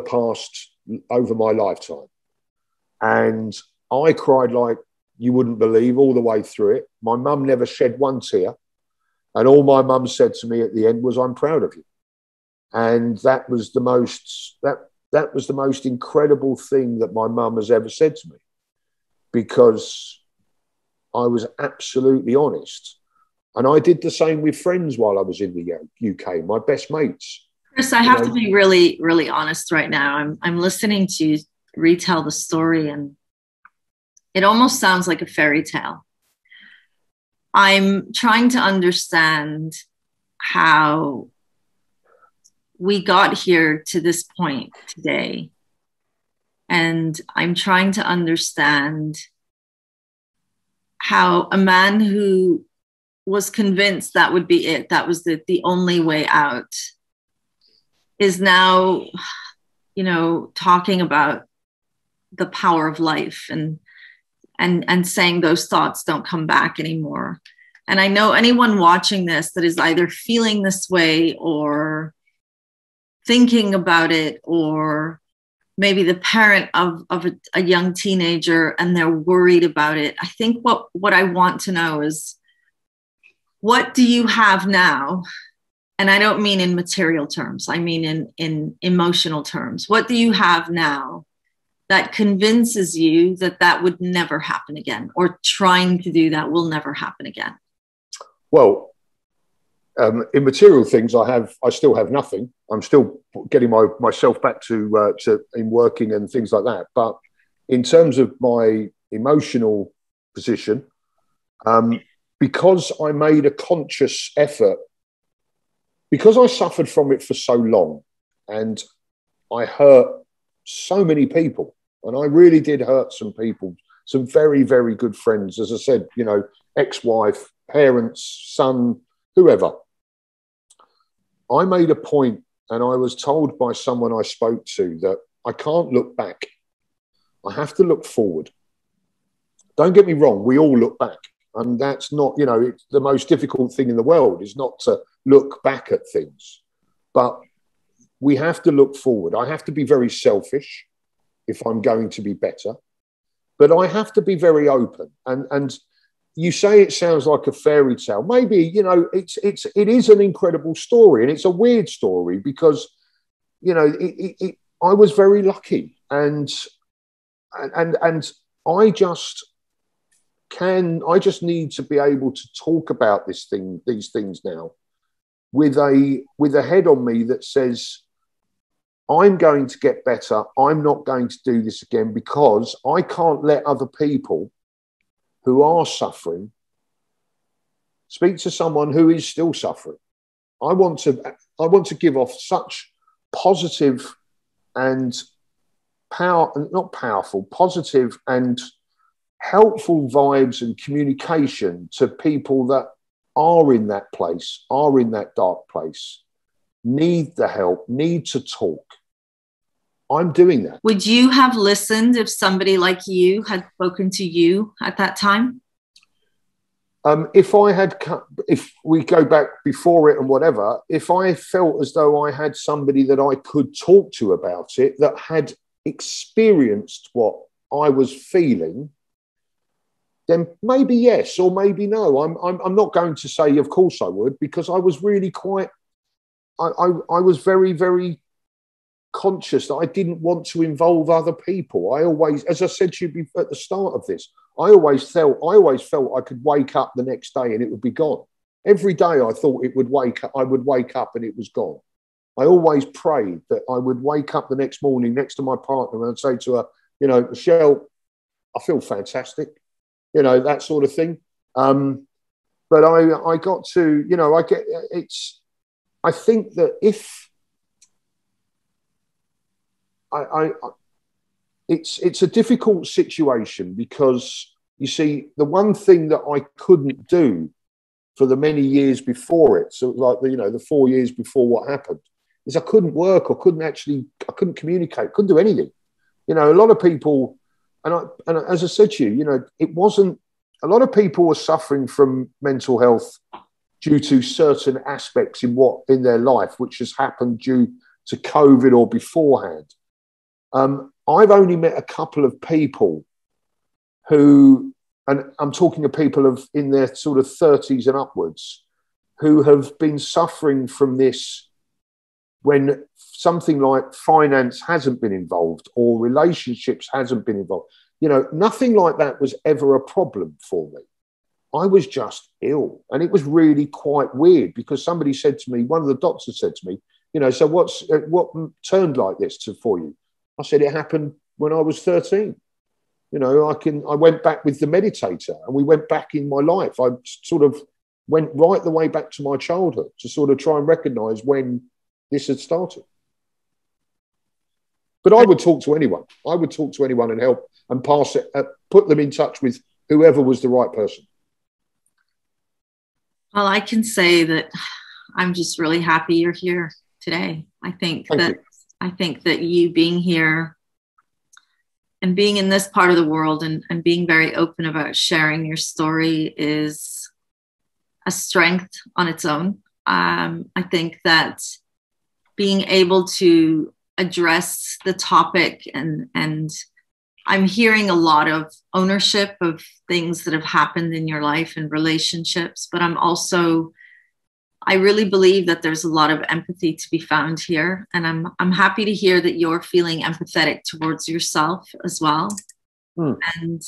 my lifetime. And I cried like you wouldn't believe all the way through it. My mum never shed one tear. And all my mum said to me at the end was, "I'm proud of you." And that was the most incredible thing that my mum has ever said to me, because I was absolutely honest. And I did the same with friends while I was in the UK, my best mates. Chris, I have to be really, really honest right now. I'm listening to you retell the story, and it almost sounds like a fairy tale. I'm trying to understand how we got here to this point today. And I'm trying to understand how a man who was convinced that would be it, that was the only way out, is now, talking about the power of life and saying those thoughts don't come back anymore. And I know anyone watching this that is either feeling this way or thinking about it, or maybe the parent of a young teenager and they're worried about it. I think what I want to know is, what do you have now? And I don't mean in material terms, I mean in emotional terms. What do you have now that convinces you that would never happen again, or trying to do that will never happen again? Well, in material things, I still have nothing. I'm still getting myself back to in working and things like that. But in terms of my emotional position, because I made a conscious effort, because I suffered from it for so long, and I hurt so many people, and I really did hurt some people, some very, very good friends, as I said, ex-wife, parents, son, whoever. I made a point, and I was told by someone I spoke to that I can't look back. I have to look forward. Don't get me wrong, we all look back. And that's not, it's the most difficult thing in the world, is not to look back at things. But we have to look forward. I have to be very selfish if I'm going to be better. But I have to be very open. And you say it sounds like a fairy tale. Maybe, it is an incredible story, and it's a weird story because, I was very lucky, and I just need to be able to talk about these things now with a head on me that says, I'm going to get better. I'm not going to do this again, because I can't let other people who are suffering speak to someone who is still suffering. I want to give off such positive and positive and helpful vibes and communication to people that are in that place, are in that dark place, need the help, need to talk. I'm doing that. Would you have listened if somebody like you had spoken to you at that time? If we go back before it and whatever, if I felt as though I had somebody that I could talk to about it, that had experienced what I was feeling, then maybe yes, or maybe no. I'm not going to say of course I would, because I was really I was very, very conscious that I didn't want to involve other people. I always, as I said to you at the start of this, I always felt I could wake up the next day and it would be gone. Every day I thought I would wake up and it was gone. I always prayed that I would wake up the next morning next to my partner and I'd say to her, Michelle, I feel fantastic, that sort of thing. But I got to, I think that if it's a difficult situation, because you see, the one thing that I couldn't do for the many years before it. So like the 4 years before what happened, is I couldn't work, or I couldn't communicate, couldn't do anything. A lot of people, and as I said to you, it wasn't, a lot of people were suffering from mental health due to certain aspects in their life, which has happened due to COVID or beforehand. I've only met a couple of people who, and I'm talking of people in their sort of 30s and upwards, who have been suffering from this when something like finance hasn't been involved or relationships hasn't been involved. Nothing like that was ever a problem for me. I was just ill. And it was really quite weird, because somebody said to me, one of the doctors said to me, so what turned like this for you? I said, it happened when I was 13. I went back with the meditator, and we went back in my life. I sort of went right the way back to my childhood to sort of try and recognize when this had started. But I would talk to anyone. I would talk to anyone and help and pass it, put them in touch with whoever was the right person. Well, I can say that I'm just really happy you're here today. I think that you being here and being in this part of the world and being very open about sharing your story is a strength on its own. I think that being able to address the topic, and I'm hearing a lot of ownership of things that have happened in your life and relationships, but I really believe that there's a lot of empathy to be found here. And I'm happy to hear that you're feeling empathetic towards yourself as well. And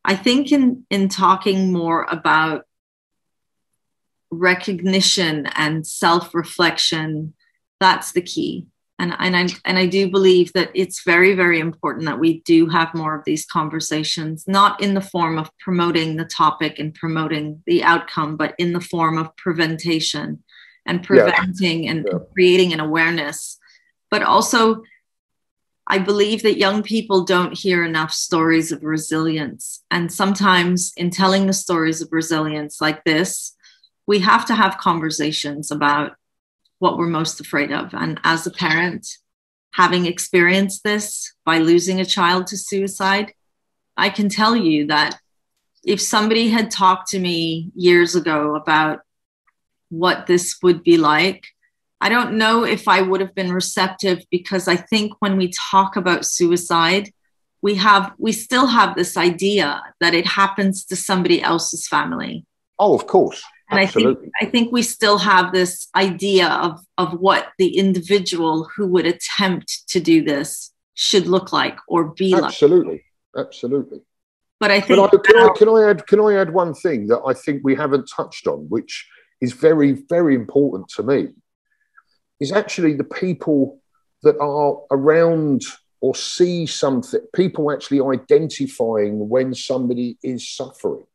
I think in talking more about recognition and self-reflection, that's the key. And I do believe that it's very, very important that we do have more of these conversations, not in the form of promoting the topic and promoting the outcome, but in the form of prevention and preventing and creating an awareness. But also, I believe that young people don't hear enough stories of resilience. And sometimes in telling the stories of resilience like this, we have to have conversations about what we're most afraid of. And as a parent, having experienced this by losing a child to suicide, I can tell you that if somebody had talked to me years ago about what this would be like, I don't know if I would have been receptive, because I think when we talk about suicide, we still have this idea that it happens to somebody else's family. Oh, of course. And I think we still have this idea of what the individual who would attempt to do this should look like or be like. Absolutely. But I think can I add one thing that I think we haven't touched on, which is very, very important to me, is actually the people that are around or see something, people actually identifying when somebody is suffering.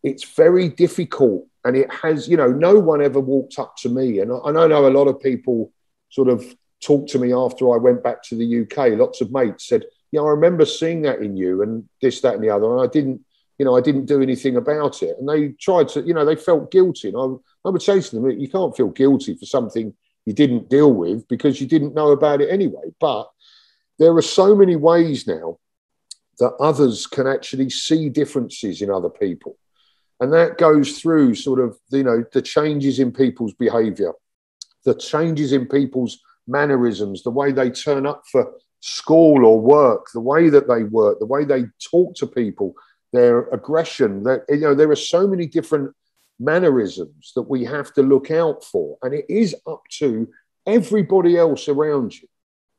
It's very difficult. And it has, no one ever walked up to me. And I know a lot of people sort of talked to me after I went back to the UK. Lots of mates said, I remember seeing that in you and this, that, and the other. And I didn't do anything about it. And they tried to, they felt guilty. And I would say to them, you can't feel guilty for something you didn't deal with because you didn't know about it anyway. But there are so many ways now that others can actually see differences in other people. And that goes through sort of, the changes in people's behavior, the changes in people's mannerisms, the way they turn up for school or work, the way that they work, the way they talk to people, their aggression. There are so many different mannerisms that we have to look out for. And it is up to everybody else around you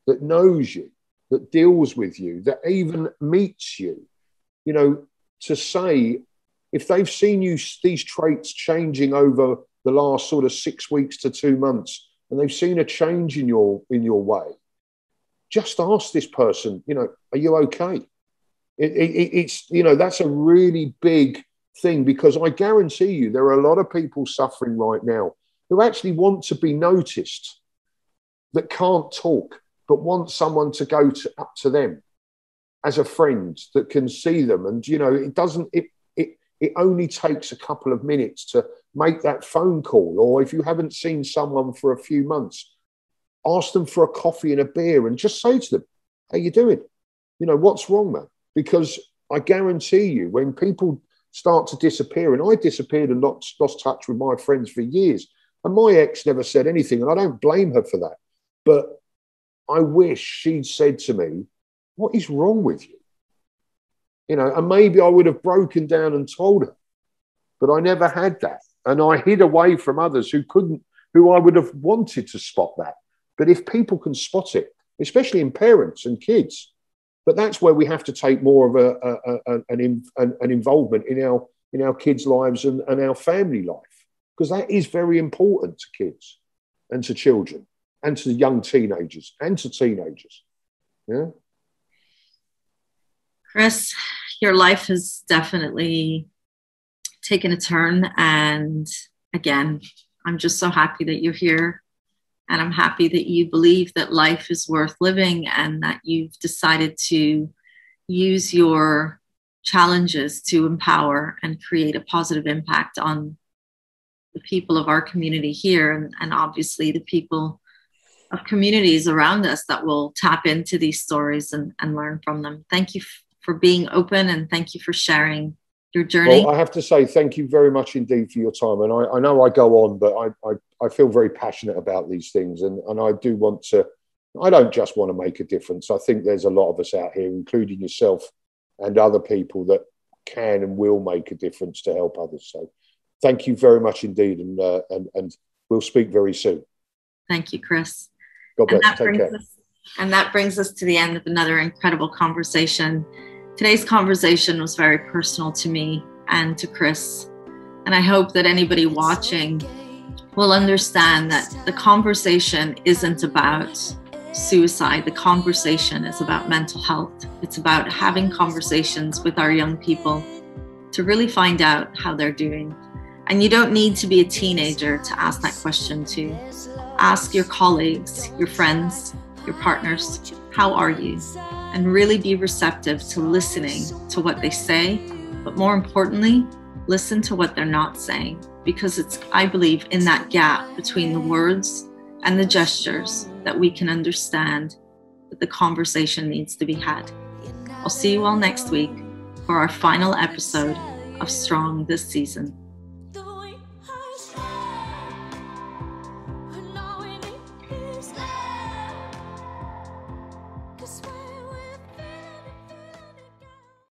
that knows you, that deals with you, that even meets you, to say, if they've seen these traits changing over the last sort of 6 weeks to 2 months, and they've seen a change in your way, just ask this person, are you okay? It's that's a really big thing, because I guarantee you there are a lot of people suffering right now who actually want to be noticed, that can't talk, but want someone to go up to them as a friend that can see them. And, it only takes a couple of minutes to make that phone call. Or if you haven't seen someone for a few months, ask them for a coffee and a beer and just say to them, how you doing? You know, what's wrong, man? Because I guarantee you, when people start to disappear, and I disappeared and lost touch with my friends for years, and my ex never said anything, and I don't blame her for that. But I wish she'd said to me, what is wrong with you? You know, and maybe I would have broken down and told her, but I never had that. And I hid away from others who I would have wanted to spot that. But if people can spot it, especially in parents and kids, but that's where we have to take more of an involvement in our kids' lives and our family life, because that is very important to kids and to children and to young teenagers and to teenagers. Yeah. Chris, your life has definitely taken a turn. And again, I'm just so happy that you're here. And I'm happy that you believe that life is worth living and that you've decided to use your challenges to empower and create a positive impact on the people of our community here, and obviously the people of communities around us that will tap into these stories and learn from them. Thank you for being open, and thank you for sharing your journey. Well, I have to say thank you very much indeed for your time. And I know I go on, but I feel very passionate about these things. And I do want to, I don't just want to make a difference. I think there's a lot of us out here, including yourself and other people, that can and will make a difference to help others. So thank you very much indeed. And we'll speak very soon. Thank you, Chris. God bless. Take care. And that brings us to the end of another incredible conversation. Today's conversation was very personal to me and to Chris. And I hope that anybody watching will understand that the conversation isn't about suicide. The conversation is about mental health. It's about having conversations with our young people to really find out how they're doing. And you don't need to be a teenager to ask that question too. Ask your colleagues, your friends, your partners, how are you? And really be receptive to listening to what they say, but more importantly, listen to what they're not saying, because it's, I believe, in that gap between the words and the gestures that we can understand that the conversation needs to be had. I'll see you all next week for our final episode of Strong this season.